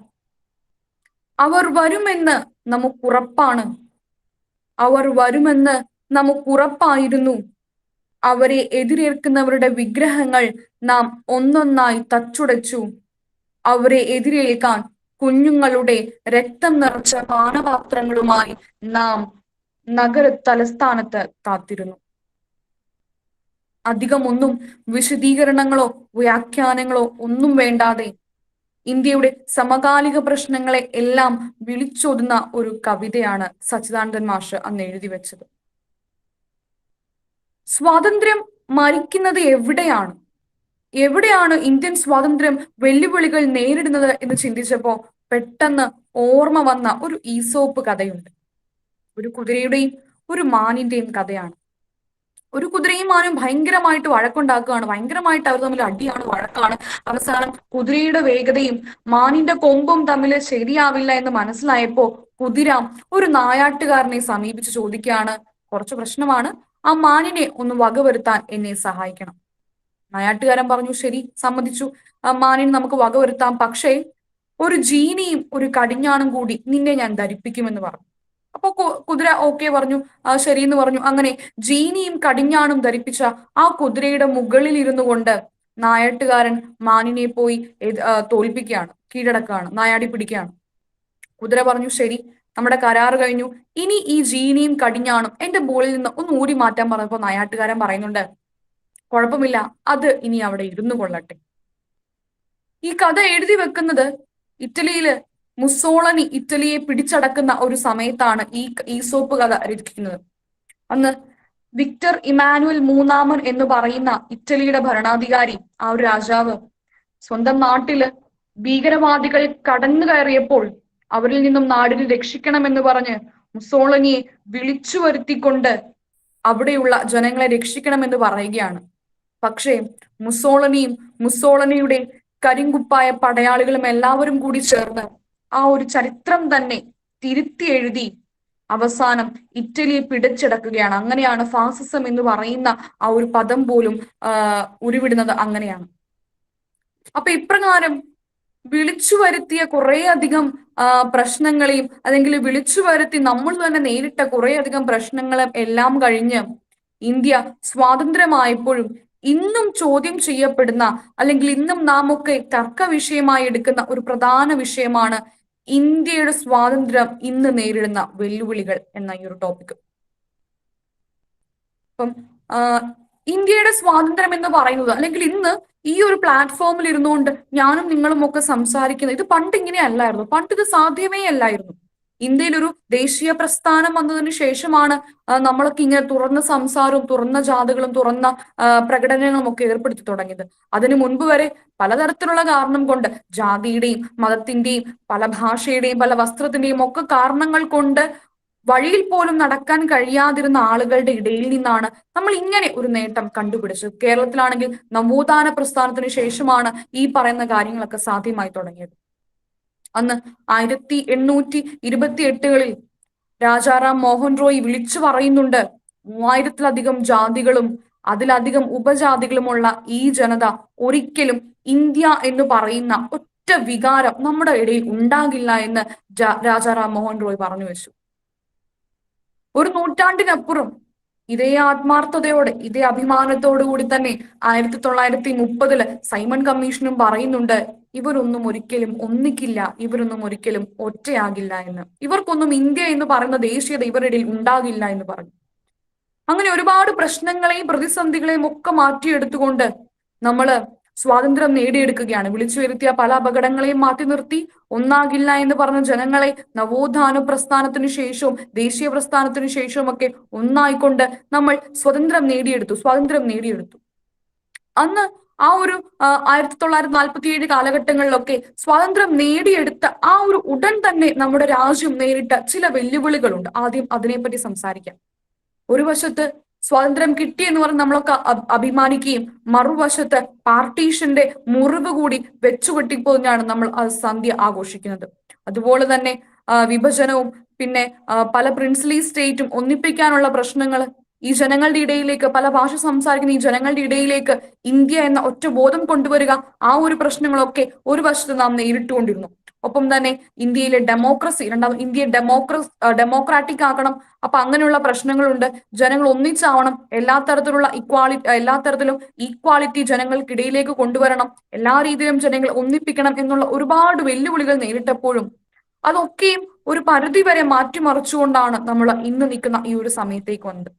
അവർ വരുമെന്ന് നമുക്കുറപ്പാണ്, അവർ വരുമെന്ന് നമുക്കുറപ്പായിരുന്നു, അവരെ എതിരേൽക്കുന്നവരുടെ വിഗ്രഹങ്ങൾ നാം ഒന്നൊന്നായി തച്ചുടച്ചു. അവരെ എതിരേൽക്കാൻ കുഞ്ഞുങ്ങളുടെ രക്തം നിറച്ച പാനപാത്രങ്ങളുമായി നാം നഗര തലസ്ഥാനത്ത് കാത്തിരുന്നു. അധികമൊന്നും വിശദീകരണങ്ങളോ വ്യാഖ്യാനങ്ങളോ ഒന്നും വേണ്ടാതെ ഇന്ത്യയുടെ സമകാലിക പ്രശ്നങ്ങളെ എല്ലാം വിളിച്ചോതുന്ന ഒരു കവിതയാണ് സച്ചിദാനന്ദൻ മാഷ് അന്ന് എഴുതി വെച്ചത്. സ്വാതന്ത്ര്യം മരിക്കുന്നത് എവിടെയാണ്? എവിടെയാണ് ഇന്ത്യൻ സ്വാതന്ത്ര്യം വെല്ലുവിളികൾ നേരിടുന്നത് എന്ന് ചിന്തിച്ചപ്പോ പെട്ടെന്ന് ഓർമ്മ വന്ന ഒരു ഈസോപ്പ് കഥയുണ്ട്. ഒരു കുതിരയുടെയും ഒരു മാനിന്റെയും കഥയാണ്. ഒരു കുതിരയും മാനും ഭയങ്കരമായിട്ട് വഴക്കുണ്ടാക്കുകയാണ്. ഭയങ്കരമായിട്ട് അവർ തമ്മിൽ അടിയാണ്, വഴക്കാണ്. അവസാനം കുതിരയുടെ വേഗതയും മാനിന്റെ കൊമ്പും തമ്മിൽ ശരിയാവില്ല എന്ന് മനസ്സിലായപ്പോ കുതിര ഒരു നായാട്ടുകാരനെ സമീപിച്ച് ചോദിക്കുകയാണ്, കുറച്ച് പ്രശ്നമാണ്, ആ മാനിനെ ഒന്ന് വകവരുത്താൻ എന്നെ സഹായിക്കണം. നായാട്ടുകാരൻ പറഞ്ഞു, ശരി, സമ്മതിച്ചു, ആ മാനിനെ നമുക്ക് വകവരുത്താം, പക്ഷേ ഒരു ജീനിയും ഒരു കടിഞ്ഞാണും കൂടി നിന്നെ ഞാൻ ധരിപ്പിക്കുമെന്ന് പറഞ്ഞു. അപ്പൊ കുതിര ഓക്കെ പറഞ്ഞു, ശരിയെന്ന് പറഞ്ഞു. അങ്ങനെ ജീനിയും കടിഞ്ഞാണും ധരിപ്പിച്ച ആ കുതിരയുടെ മുകളിൽ ഇരുന്നു കൊണ്ട് നായാട്ടുകാരൻ മാനിനെ പോയി തോൽപ്പിക്കുകയാണ്, കീഴടക്കുകയാണ്, നായാടി പിടിക്കുകയാണ്. കുതിര പറഞ്ഞു, ശരി, നമ്മുടെ കരാറ് കഴിഞ്ഞു, ഇനി ഈ ജീനിയും കടിഞ്ഞാണും എന്റെ ബോളിൽ നിന്ന് ഒന്ന് ഊരി മാറ്റാൻ പറഞ്ഞപ്പോ നായാട്ടുകാരൻ പറയുന്നുണ്ട്, കുഴപ്പമില്ല, അത് ഇനി അവിടെ ഇരുന്നു കൊള്ളട്ടെ. ഈ കഥ എഴുതി വെക്കുന്നത് ഇറ്റലിയില് മുസോളനി ഇറ്റലിയെ പിടിച്ചടക്കുന്ന ഒരു സമയത്താണ് ഈ ഈസോപ്പ് കഥ രചിക്കുന്നത്. അന്ന് വിക്ടർ ഇമാനുവൽ മൂന്നാമൻ എന്ന് പറയുന്ന ഇറ്റലിയുടെ ഭരണാധികാരി, ആ ഒരു രാജാവ് സ്വന്തം നാട്ടില് ഭീകരവാദികൾ കടന്നു കയറിയപ്പോൾ അവരിൽ നിന്നും നാടിനെ രക്ഷിക്കണമെന്ന് പറഞ്ഞ് മുസോളനിയെ വിളിച്ചു വരുത്തിക്കൊണ്ട് അവിടെയുള്ള ജനങ്ങളെ രക്ഷിക്കണമെന്ന് പറയുകയാണ്. പക്ഷേ മുസോളനിയും മുസോളനിയുടെ കരിങ്കുപ്പായ പടയാളികളും എല്ലാവരും കൂടി ചേർന്ന് ആ ഒരു ചരിത്രം തന്നെ തിരുത്തി എഴുതി അവസാനം ഇറ്റലിയെ പിടിച്ചടക്കുകയാണ്. അങ്ങനെയാണ് ഫാസിസം എന്ന് പറയുന്ന ആ ഒരു പദം പോലും ഉരുവിടുന്നത് അങ്ങനെയാണ്. അപ്പൊ ഇപ്രകാരം വിളിച്ചു വരുത്തിയ കുറെ അധികം പ്രശ്നങ്ങളെയും അല്ലെങ്കിൽ വിളിച്ചു വരുത്തി നമ്മൾ തന്നെ നേരിട്ട കുറെ അധികം പ്രശ്നങ്ങളും എല്ലാം കഴിഞ്ഞ് ഇന്ത്യ സ്വാതന്ത്ര്യമായപ്പോഴും ഇന്നും ചോദ്യം ചെയ്യപ്പെടുന്ന അല്ലെങ്കിൽ ഇന്നും നാം ഒക്കെ തർക്ക വിഷയമായി എടുക്കുന്ന ഒരു പ്രധാന വിഷയമാണ് ഇന്ത്യയുടെ സ്വാതന്ത്ര്യം ഇന്ന് നേരിടുന്ന വെല്ലുവിളികൾ എന്ന ഈ ഒരു ടോപ്പിക്. അപ്പം ഇന്ത്യയുടെ സ്വാതന്ത്ര്യം എന്ന് പറയുന്നത് അല്ലെങ്കിൽ ഇന്ന് ഈ ഒരു പ്ലാറ്റ്ഫോമിൽ ഇരുന്നുകൊണ്ട് ഞാനും നിങ്ങളും ഒക്കെ സംസാരിക്കുന്നത്, ഇത് പണ്ട് ഇങ്ങനെ അല്ലായിരുന്നു. പണ്ട് ഇത് സാധ്യമേ അല്ലായിരുന്നു. ഇന്ത്യയിൽ ഒരു ദേശീയ പ്രസ്ഥാനം വന്നതിന് ശേഷമാണ് നമ്മളൊക്കെ ഇങ്ങനെ തുറന്ന സംസാരവും തുറന്ന ജാഥകളും തുറന്ന പ്രകടനങ്ങളും ഒക്കെ ഏർപ്പെടുത്തി തുടങ്ങിയത്. അതിനു മുൻപ് വരെ പലതരത്തിലുള്ള കാരണം കൊണ്ട്, ജാതിയുടെയും മതത്തിന്റെയും പല ഭാഷയുടെയും പല വസ്ത്രത്തിന്റെയും ഒക്കെ കാരണങ്ങൾ കൊണ്ട് വഴിയിൽ പോലും നടക്കാൻ കഴിയാതിരുന്ന ആളുകളുടെ ഇടയിൽ നിന്നാണ് നമ്മൾ ഇങ്ങനെ ഒരു നേട്ടം കണ്ടുപിടിച്ചത്. കേരളത്തിലാണെങ്കിൽ നവോത്ഥാന പ്രസ്ഥാനത്തിന് ശേഷമാണ് ഈ പറയുന്ന കാര്യങ്ങളൊക്കെ സാധ്യമായി തുടങ്ങിയത്. അന്ന് 1828 രാജാറാം മോഹൻ റോയ് വിളിച്ചു പറയുന്നുണ്ട്, 3000-ലധികം ജാതികളും അതിലധികം ഉപജാതികളുമുള്ള ഈ ജനത ഒരിക്കലും ഇന്ത്യ എന്ന് പറയുന്ന ഒറ്റ വികാരം നമ്മുടെ ഇടയിൽ ഉണ്ടാകില്ല എന്ന് രാജാറാം മോഹൻ റോയ് പറഞ്ഞു വെച്ചു. ഒരു നൂറ്റാണ്ടിനപ്പുറം ഇതേ ആത്മാർത്ഥതയോടെ ഇതേ അഭിമാനത്തോടു കൂടി തന്നെ 1930 സൈമൺ കമ്മീഷനും പറയുന്നുണ്ട്, ഇവരൊന്നും ഒരിക്കലും ഒന്നിക്കില്ല, ഇവരൊന്നും ഒരിക്കലും ഒറ്റയാകില്ല എന്ന്. ഇവർക്കൊന്നും ഇന്ത്യ എന്ന് പറയുന്ന ദേശീയത ഇവരുടെ ഉണ്ടാകില്ല എന്ന് പറഞ്ഞു. അങ്ങനെ ഒരുപാട് പ്രശ്നങ്ങളെയും പ്രതിസന്ധികളെയും ഒക്കെ മാറ്റിയെടുത്തുകൊണ്ട് നമ്മള് സ്വാതന്ത്ര്യം നേടിയെടുക്കുകയാണ്. വിളിച്ചു വരുത്തിയ പല അപകടങ്ങളെയും മാറ്റി നിർത്തി ഒന്നാകില്ല എന്ന് പറഞ്ഞ ജനങ്ങളെ നവോത്ഥാന പ്രസ്ഥാനത്തിനു ശേഷവും ദേശീയ പ്രസ്ഥാനത്തിനു ശേഷവും ഒക്കെ ഒന്നായിക്കൊണ്ട് നമ്മൾ സ്വാതന്ത്ര്യം നേടിയെടുത്തു. അന്ന് ആ ഒരു 1947 കാലഘട്ടങ്ങളിലൊക്കെ സ്വാതന്ത്ര്യം നേടിയെടുത്ത ആ ഒരു ഉടൻ തന്നെ നമ്മുടെ രാജ്യം നേരിട്ട ചില വെല്ലുവിളികളുണ്ട്. ആദ്യം അതിനെപ്പറ്റി സംസാരിക്കാം. ഒരു വശത്ത് സ്വാതന്ത്ര്യം കിട്ടി എന്ന് പറഞ്ഞ് നമ്മളൊക്കെ അഭിമാനിക്കുകയും മറുവശത്ത് പാർട്ടീഷന്റെ മുറിവ് കൂടി വെച്ചുകെട്ടിപ്പോഞ്ഞാണ് നമ്മൾ സന്ധ്യ ആഘോഷിക്കുന്നത്. അതുപോലെ തന്നെ വിഭജനവും പിന്നെ പല പ്രിൻസ്ലി സ്റ്റേറ്റും ഒന്നിപ്പിക്കാനുള്ള പ്രശ്നങ്ങൾ, ഈ ജനങ്ങളുടെ ഇടയിലേക്ക്, പല ഭാഷ സംസാരിക്കുന്ന ഈ ജനങ്ങളുടെ ഇടയിലേക്ക് ഇന്ത്യ എന്ന ഒറ്റ ബോധം കൊണ്ടുവരിക, ആ ഒരു പ്രശ്നങ്ങളൊക്കെ ഒരു വശത്ത് നാം നേരിട്ടുകൊണ്ടിരുന്നു. ഒപ്പം തന്നെ ഇന്ത്യയിലെ ഡെമോക്രസി, ഇന്ത്യയെ ഡെമോക്രാറ്റിക് ആക്കണം. അപ്പൊ അങ്ങനെയുള്ള പ്രശ്നങ്ങളുണ്ട്. ജനങ്ങൾ ഒന്നിച്ചാവണം, എല്ലാ തരത്തിലും ഈക്വാലിറ്റി ജനങ്ങൾക്കിടയിലേക്ക് കൊണ്ടുവരണം, എല്ലാ രീതിയിലും ജനങ്ങളെ ഒന്നിപ്പിക്കണം എന്നുള്ള ഒരുപാട് വെല്ലുവിളികൾ നേരിട്ടപ്പോഴും അതൊക്കെയും ഒരു പരിധി വരെ മാറ്റിമറിച്ചുകൊണ്ടാണ് നമ്മൾ ഇന്ന് നിൽക്കുന്ന ഈ ഒരു സമയത്തേക്ക് വന്നത്.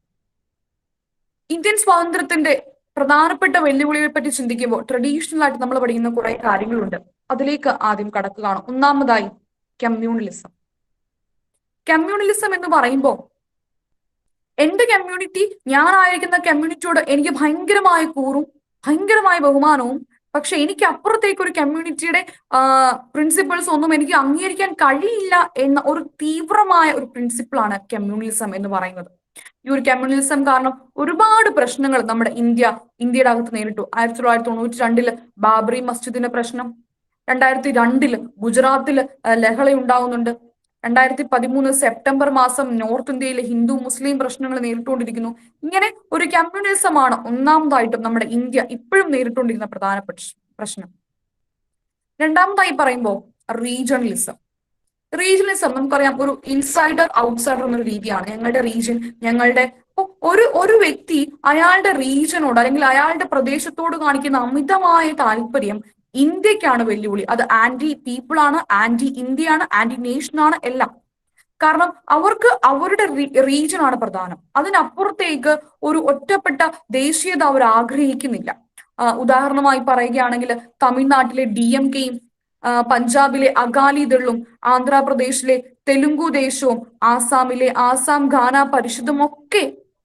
ഇന്ത്യൻ സ്വാതന്ത്ര്യത്തിന്റെ പ്രധാനപ്പെട്ട വെല്ലുവിളികളെ പറ്റി ചിന്തിക്കുമ്പോൾ ട്രഡീഷണൽ ആയിട്ട് നമ്മൾ പഠിക്കുന്ന കുറെ കാര്യങ്ങളുണ്ട്. അതിലേക്ക് ആദ്യം കടക്കുകയാണ്. ഒന്നാമതായി കമ്മ്യൂണലിസം. കമ്മ്യൂണലിസം എന്ന് പറയുമ്പോൾ എന്റെ കമ്മ്യൂണിറ്റി, ഞാനായിരിക്കുന്ന കമ്മ്യൂണിറ്റിയോട് എനിക്ക് ഭയങ്കരമായ കൂറും ഭയങ്കരമായ ബഹുമാനവും, പക്ഷെ എനിക്ക് അപ്പുറത്തേക്ക് ഒരു കമ്മ്യൂണിറ്റിയുടെ പ്രിൻസിപ്പിൾസ് ഒന്നും എനിക്ക് അംഗീകരിക്കാൻ കഴിയില്ല എന്ന ഒരു തീവ്രമായ ഒരു പ്രിൻസിപ്പിളാണ് കമ്മ്യൂണലിസം എന്ന് പറയുന്നത്. ഈ ഒരു കമ്മ്യൂണലിസം കാരണം ഒരുപാട് പ്രശ്നങ്ങൾ നമ്മുടെ ഇന്ത്യയുടെ അകത്ത് നേരിട്ടു. 1992 ബാബറി മസ്ജിദിന്റെ പ്രശ്നം, 2002 ഗുജറാത്തിൽ ലഹള ഉണ്ടാവുന്നുണ്ട്, 2013 സെപ്റ്റംബർ മാസം നോർത്ത് ഇന്ത്യയിലെ ഹിന്ദു മുസ്ലിം പ്രശ്നങ്ങൾ നേരിട്ടുകൊണ്ടിരിക്കുന്നു. ഇങ്ങനെ ഒരു കമ്മ്യൂണലിസമാണ് ഒന്നാമതായിട്ടും നമ്മുടെ ഇന്ത്യ ഇപ്പോഴും നേരിട്ടുകൊണ്ടിരിക്കുന്ന പ്രധാനപ്പെട്ട പ്രശ്നം. രണ്ടാമതായി പറയുമ്പോൾ റീജിയണലിസം. നമുക്കറിയാം, ഒരു ഇൻസൈഡർ ഔട്ട്സൈഡർ എന്നൊരു രീതിയാണ്. ഞങ്ങളുടെ റീജിയൻ, ഒരു വ്യക്തി അയാളുടെ റീജിയനോട് അല്ലെങ്കിൽ അയാളുടെ പ്രദേശത്തോട് കാണിക്കുന്ന അമിതമായ താല്പര്യം ഇന്ത്യക്കാണ് വെല്ലുവിളി. അത് ആന്റി പീപ്പിൾ ആണ്, ആന്റി ഇന്ത്യയാണ്, ആന്റി നേഷൻ ആണ്, എല്ലാം. കാരണം അവർക്ക് അവരുടെ റീജിയൻ ആണ് പ്രധാനം. അതിനപ്പുറത്തേക്ക് ഒരു ഒറ്റപ്പെട്ട ദേശീയത അവർ ആഗ്രഹിക്കുന്നില്ല. ഉദാഹരണമായി പറയുകയാണെങ്കിൽ തമിഴ്നാട്ടിലെ DMKയും പഞ്ചാബിലെ അകാലിദളും ആന്ധ്രാപ്രദേശിലെ തെലുങ്കു ദേശവും ആസാമിലെ ആസാം ഗാന പരിഷത്തും ഒക്കെ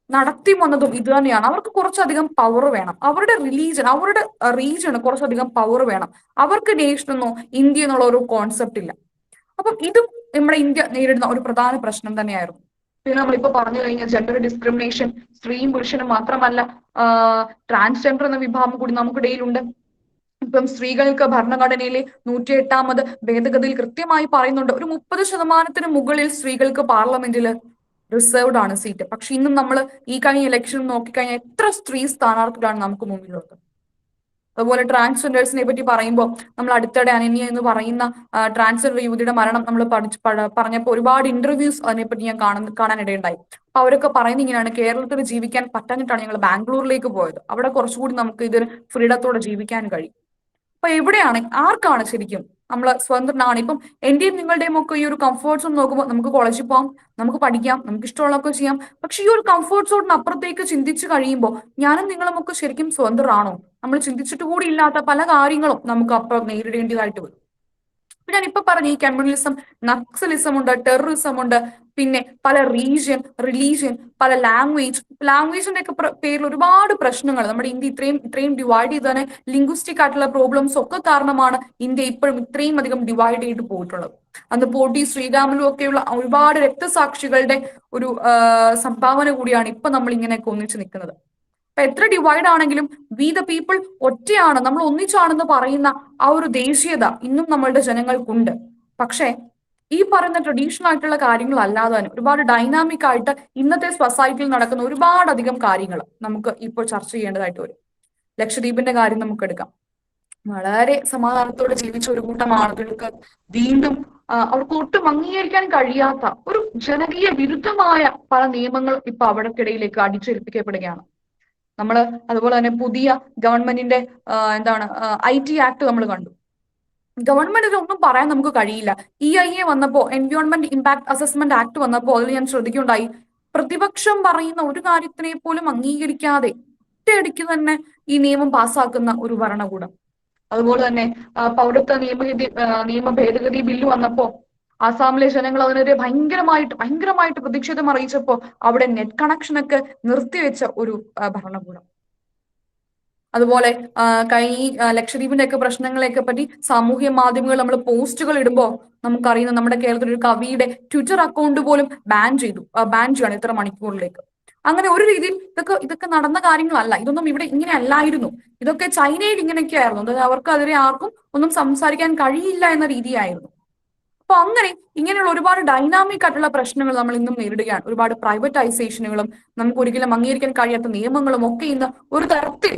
നടത്തി വന്നതും ഇത് തന്നെയാണ്. അവർക്ക് കുറച്ചധികം പവർ വേണം, അവരുടെ റീജിയന് കുറച്ചധികം പവർ വേണം. അവർക്ക് നേഷൻ എന്നോ ഇന്ത്യ എന്നുള്ള ഒരു കോൺസെപ്റ്റ് ഇല്ല. അപ്പം ഇതും നമ്മുടെ ഇന്ത്യ നേരിടുന്ന ഒരു പ്രധാന പ്രശ്നം തന്നെയായിരുന്നു. പിന്നെ നമ്മളിപ്പോ പറഞ്ഞു കഴിഞ്ഞാൽ ജെൻഡർ ഡിസ്ക്രിമിനേഷൻ, സ്ത്രീയും പുരുഷനും മാത്രമല്ല, ട്രാൻസ്ജെൻഡർ എന്ന വിഭാഗം കൂടി നമുക്കിടയിലുണ്ട്. ഇപ്പം സ്ത്രീകൾക്ക് ഭരണഘടനയിലെ 108ാമത് ഭേദഗതിയിൽ കൃത്യമായി പറയുന്നുണ്ട്, ഒരു 30% മുകളിൽ സ്ത്രീകൾക്ക് പാർലമെന്റിൽ റിസർവ്ഡ് ആണ് സീറ്റ്. പക്ഷെ ഇന്നും നമ്മൾ ഈ കഴിഞ്ഞ ഇലക്ഷൻ നോക്കിക്കഴിഞ്ഞാൽ എത്ര സ്ത്രീ സ്ഥാനാർത്ഥികളാണ് നമുക്ക് മുമ്പിലുള്ളത്. അതുപോലെ ട്രാൻസ്ജെൻഡേഴ്സിനെ പറ്റി പറയുമ്പോൾ നമ്മൾ അടുത്തിടെ അനന്യ എന്ന് പറയുന്ന ട്രാൻസ്ജെൻഡർ യുവതിയുടെ മരണം നമ്മൾ പറഞ്ഞപ്പോൾ ഒരുപാട് ഇന്റർവ്യൂസ് അതിനെപ്പറ്റി ഞാൻ കാണാനിടയുണ്ടായി. അപ്പൊ അവരൊക്കെ പറയുന്നത് ഇങ്ങനെയാണ്, കേരളത്തിൽ ജീവിക്കാൻ പറ്റാഞ്ഞിട്ടാണ് ഞങ്ങൾ ബാംഗ്ലൂരിലേക്ക് പോയത്, അവിടെ കുറച്ചുകൂടി നമുക്ക് ഇതിന് ഫ്രീഡത്തോടെ ജീവിക്കാൻ കഴിയും. അപ്പൊ എവിടെയാണ്, ആർക്കാണ് ശരിക്കും നമ്മൾ സ്വതന്ത്രനാണ്? ഇപ്പം എന്റെയും നിങ്ങളുടെയും ഒക്കെ ഈ ഒരു കംഫർട്ട് സോൺ നോക്കുമ്പോൾ നമുക്ക് കോളേജിൽ പോകാം, നമുക്ക് പഠിക്കാം, നമുക്ക് ഇഷ്ടമുള്ളതൊക്കെ ചെയ്യാം. പക്ഷെ ഈ ഒരു കംഫർട്ട് സോണിന് അപ്പുറത്തേക്ക് ചിന്തിച്ചു കഴിയുമ്പോൾ ഞാനും നിങ്ങളും ഒക്കെ ശരിക്കും സ്വതന്ത്രരാണോ? നമ്മൾ ചിന്തിച്ചിട്ട് കൂടി ഇല്ലാത്ത പല കാര്യങ്ങളും നമുക്ക് അപ്പുറം നേരിടേണ്ടതായിട്ട് വരും. ഞാൻ ഇപ്പൊ പറഞ്ഞ ഈ കമ്മ്യൂണലിസം, നക്സലിസം ഉണ്ട്, ടെററിസം ഉണ്ട്, പിന്നെ പല റിലീജിയൻ, പല ലാംഗ്വേജിന്റെ ഒക്കെ പേരിൽ ഒരുപാട് പ്രശ്നങ്ങൾ. നമ്മുടെ ഇന്ത്യ ഇത്രയും ഡിവൈഡ് ചെയ്ത് തന്നെ ലിംഗ്വിസ്റ്റിക് ആയിട്ടുള്ള പ്രോബ്ലംസ് ഒക്കെ കാരണമാണ് ഇന്ത്യ ഇപ്പോഴും ഇത്രയും അധികം ഡിവൈഡ് ചെയ്ത് പോയിട്ടുള്ളത്. അന്ന് പോട്ടി ശ്രീരാമനും ഒക്കെയുള്ള ഒരുപാട് രക്തസാക്ഷികളുടെ ഒരു സംഭാവന കൂടിയാണ് ഇപ്പൊ നമ്മൾ ഇങ്ങനെയൊക്കെ ഒന്നിച്ച് നിൽക്കുന്നത്. അപ്പൊ എത്ര ഡിവൈഡ് ആണെങ്കിലും വി ദ പീപ്പിൾ ഒറ്റയാണ്, നമ്മൾ ഒന്നിച്ചാണെന്ന് പറയുന്ന ആ ഒരു ദേശീയത ഇന്നും നമ്മളുടെ ജനങ്ങൾക്കുണ്ട്. പക്ഷെ ഈ പറയുന്ന ട്രഡീഷണൽ ആയിട്ടുള്ള കാര്യങ്ങൾ അല്ലാതെ തന്നെ ഒരുപാട് ഡൈനാമിക് ആയിട്ട് ഇന്നത്തെ സൊസൈറ്റിയിൽ നടക്കുന്ന ഒരുപാടധികം കാര്യങ്ങൾ നമുക്ക് ഇപ്പോൾ ചർച്ച ചെയ്യേണ്ടതായിട്ട് വരും. ലക്ഷദ്വീപിന്റെ കാര്യം നമുക്ക് എടുക്കാം. വളരെ സമാധാനത്തോടെ ജീവിച്ച ഒരു കൂട്ടം ആളുകൾക്ക് വീണ്ടും അവർക്ക് ഒട്ടും അംഗീകരിക്കാൻ കഴിയാത്ത ഒരു ജനകീയ വിരുദ്ധമായ പല നിയമങ്ങളും ഇപ്പൊ അവിടേക്കിടയിലേക്ക് അടിച്ചേൽപ്പിക്കപ്പെടുകയാണ്. നമ്മൾ അതുപോലെ തന്നെ പുതിയ ഗവൺമെന്റിന്റെ IT ആക്ട് നമ്മൾ കണ്ടു. ഗവൺമെന്റിന് ഒന്നും പറയാൻ നമുക്ക് കഴിയില്ല. EIA വന്നപ്പോ, എൻവയോൺമെന്റ് ഇമ്പാക്ട് അസസ്മെന്റ് ആക്ട് വന്നപ്പോ അതിൽ ഞാൻ ശ്രദ്ധിക്കുകയുണ്ടായി, പ്രതിപക്ഷം പറയുന്ന ഒരു കാര്യത്തിനെ പോലും അംഗീകരിക്കാതെ ഒറ്റയടിക്ക് തന്നെ ഈ നിയമം പാസ്സാക്കുന്ന ഒരു ഭരണകൂടം. അതുപോലെ തന്നെ പൗരത്വ നിയമ ഭേദഗതി ബില്ല് വന്നപ്പോ ആസാമിലെ ജനങ്ങൾ അതിനെതിരെ ഭയങ്കരമായിട്ട് പ്രതിഷേധം അറിയിച്ചപ്പോ അവിടെ നെറ്റ് കണക്ഷനൊക്കെ നിർത്തിവെച്ച ഒരു ഭരണകൂടം. അതുപോലെ കഴിഞ്ഞ ലക്ഷദ്വീപിന്റെ ഒക്കെ പ്രശ്നങ്ങളെയൊക്കെ പറ്റി സാമൂഹ്യ മാധ്യമങ്ങൾ നമ്മൾ പോസ്റ്റുകൾ ഇടുമ്പോൾ നമുക്കറിയുന്ന നമ്മുടെ കേരളത്തിൽ ഒരു കവിയുടെ ട്വിറ്റർ അക്കൗണ്ട് പോലും ബാൻ ചെയ്യാണ് ഇത്ര മണിക്കൂറിലേക്ക്. അങ്ങനെ ഒരു രീതിയിൽ ഇതൊക്കെ നടന്ന കാര്യങ്ങളല്ല. ഇതൊന്നും ഇവിടെ ഇങ്ങനെ അല്ലായിരുന്നു. ഇതൊക്കെ ചൈനയിൽ ഇങ്ങനെയൊക്കെ ആയിരുന്നു. അതായത് അവർക്ക് അതിനെ ആർക്കും ഒന്നും സംസാരിക്കാൻ കഴിയില്ല എന്ന രീതിയായിരുന്നു. അപ്പൊ ഇങ്ങനെയുള്ള ഒരുപാട് ഡൈനാമിക് ആയിട്ടുള്ള പ്രശ്നങ്ങൾ നമ്മൾ ഇന്നും നേരിടുകയാണ്. ഒരുപാട് പ്രൈവറ്റൈസേഷനുകളും നമുക്ക് ഒരിക്കലും അംഗീകരിക്കാൻ കഴിയാത്ത നിയമങ്ങളും ഒക്കെ ഇന്ന് ഒരു തരത്തിൽ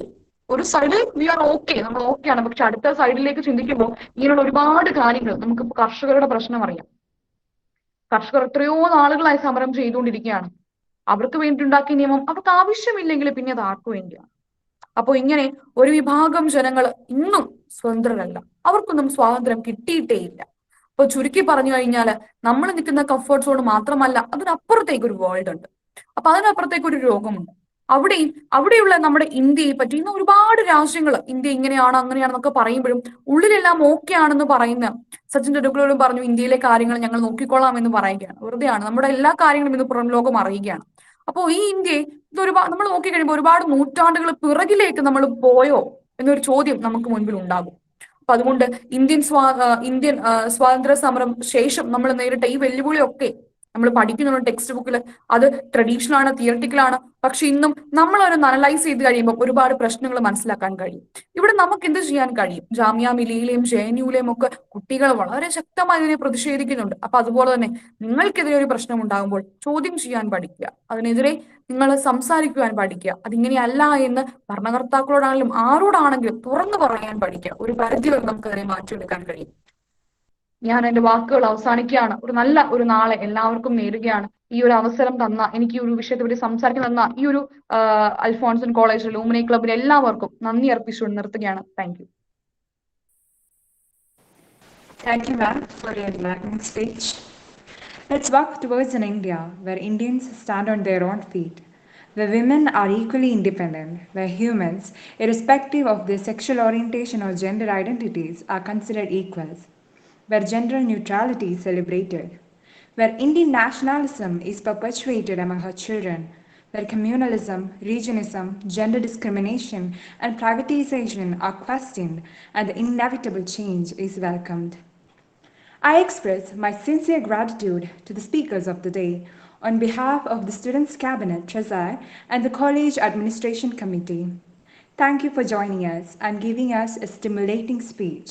ഒരു സൈഡിൽ വി ആർ ഓക്കെ, നമ്മൾ ഓക്കെയാണ്. പക്ഷെ അടുത്ത സൈഡിലേക്ക് ചിന്തിക്കുമ്പോൾ ഇങ്ങനെയുള്ള ഒരുപാട് കാര്യങ്ങൾ, നമുക്കിപ്പോൾ കർഷകരുടെ പ്രശ്നം അറിയാം. കർഷകർ എത്രയോ നാളുകളായി സമരം ചെയ്തുകൊണ്ടിരിക്കുകയാണ്. അവർക്ക് വേണ്ടിയുണ്ടാക്കിയ നിയമം അവർക്ക് ആവശ്യമില്ലെങ്കിൽ പിന്നെ അത് ആർക്കു വേണ്ടിയാണ്? അപ്പൊ ഇങ്ങനെ ഒരു വിഭാഗം ജനങ്ങൾ ഇന്നും സ്വതന്ത്രരല്ല, അവർക്കൊന്നും സ്വാതന്ത്ര്യം കിട്ടിയിട്ടേ ഇല്ല. അപ്പൊ ചുരുക്കി പറഞ്ഞു കഴിഞ്ഞാൽ നമ്മൾ നിൽക്കുന്ന കംഫർട്ട് സോൺ മാത്രമല്ല, അതിനപ്പുറത്തേക്ക് ഒരു വേൾഡ് ഉണ്ട്. അപ്പൊ അതിനപ്പുറത്തേക്ക് ഒരു ലോകമുണ്ട്. അവിടെയുള്ള നമ്മുടെ ഇന്ത്യയെ പറ്റി ഇന്ന് ഒരുപാട് രാജ്യങ്ങൾ ഇന്ത്യ ഇങ്ങനെയാണ് അങ്ങനെയാണെന്നൊക്കെ പറയുമ്പോഴും ഉള്ളിലെല്ലാം ഓക്കെ ആണെന്ന് പറയുന്ന സച്ചിൻ ടെണ്ടുൽക്കറോടും പറഞ്ഞു, ഇന്ത്യയിലെ കാര്യങ്ങൾ ഞങ്ങൾ നോക്കിക്കൊള്ളാം എന്ന് പറയുകയാണ്. വെറുതെയാണ്, നമ്മുടെ എല്ലാ കാര്യങ്ങളും ഇന്ന് പുറം ലോകം അറിയുകയാണ്. അപ്പോൾ ഈ ഇന്ത്യയെ നമ്മൾ നോക്കിക്കഴിയുമ്പോൾ ഒരുപാട് നൂറ്റാണ്ടുകൾ പിറകിലേക്ക് നമ്മൾ പോയോ എന്നൊരു ചോദ്യം നമുക്ക് മുൻപിൽ ഉണ്ടാകും. അപ്പൊ അതുകൊണ്ട് ഇന്ത്യൻ സ്വാതന്ത്ര്യ സമരം ശേഷം നമ്മൾ നേരിട്ട ഈ വെല്ലുവിളിയൊക്കെ നമ്മൾ പഠിക്കുന്നുണ്ട് ടെക്സ്റ്റ് ബുക്കിൽ. അത് ട്രഡീഷണൽ ആണ്, തിയറട്ടിക്കൽ ആണ്. പക്ഷെ ഇന്നും നമ്മൾ ഒരു അനലൈസ് ചെയ്ത് കഴിയുമ്പോൾ ഒരുപാട് പ്രശ്നങ്ങൾ മനസ്സിലാക്കാൻ കഴിയും. ഇവിടെ നമുക്ക് എന്ത് ചെയ്യാൻ കഴിയും? ജാമിയ മിലിയയിലെയും JNUവിലെയും ഒക്കെ കുട്ടികൾ വളരെ ശക്തമായി ഇതിനെ പ്രതിഷേധിക്കുന്നുണ്ട്. അപ്പൊ അതുപോലെ തന്നെ നിങ്ങൾക്കെതിരെ ഒരു പ്രശ്നം ഉണ്ടാകുമ്പോൾ ചോദ്യം ചെയ്യാൻ പഠിക്കുക, അതിനെതിരെ നിങ്ങൾ സംസാരിക്കുവാൻ പഠിക്കുക. അതിങ്ങനെയല്ല എന്ന് ഭരണകർത്താക്കളോടാണെങ്കിലും ആരോടാണെങ്കിലും തുറന്നു പറയാൻ പഠിക്കുക. ഒരു പരിധി വരെ നമുക്കതിനെ മാറ്റിയെടുക്കാൻ കഴിയും. ഞാൻ എന്റെ വാക്കുകൾ അവസാനിക്കുകയാണ്. ഒരു നാളെ എല്ലാവർക്കും നേരുകയാണ്. ഈ ഒരു അവസരം തന്ന, എനിക്ക് ഈ ഒരു വിഷയത്തെ പറ്റി സംസാരിക്കാൻ തന്ന ഈ ഒരു അൽഫോൺസൺ കോളേജ് ലൂമിനി ക്ലബിന് എല്ലാവർക്കും നന്ദി അർപ്പിച്ചുകൊണ്ട് നിർത്തുകയാണ്. Thank you. Thank you, ma'am, for your enlightening speech. Let's walk towards an India where Indians stand on their own feet, where women are equally independent, where humans, irrespective of their sexual orientation or gender identities, are considered equals, where gender neutrality is celebrated, where Indian nationalism is perpetuated among her children, where communalism, regionalism, gender discrimination, and privatization are questioned and the inevitable change is welcomed. I express my sincere gratitude to the speakers of the day on behalf of the Students' Cabinet, Trezor, and the College Administration Committee. Thank you for joining us and giving us a stimulating speech.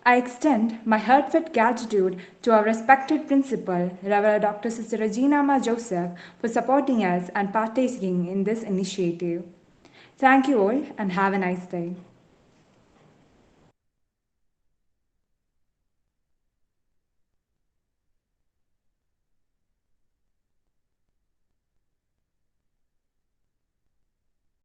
I extend my heartfelt gratitude to our respected principal, Reverend Dr. Sister Regina Ma Joseph, for supporting us and partaking in this initiative. Thank you all and have a nice day.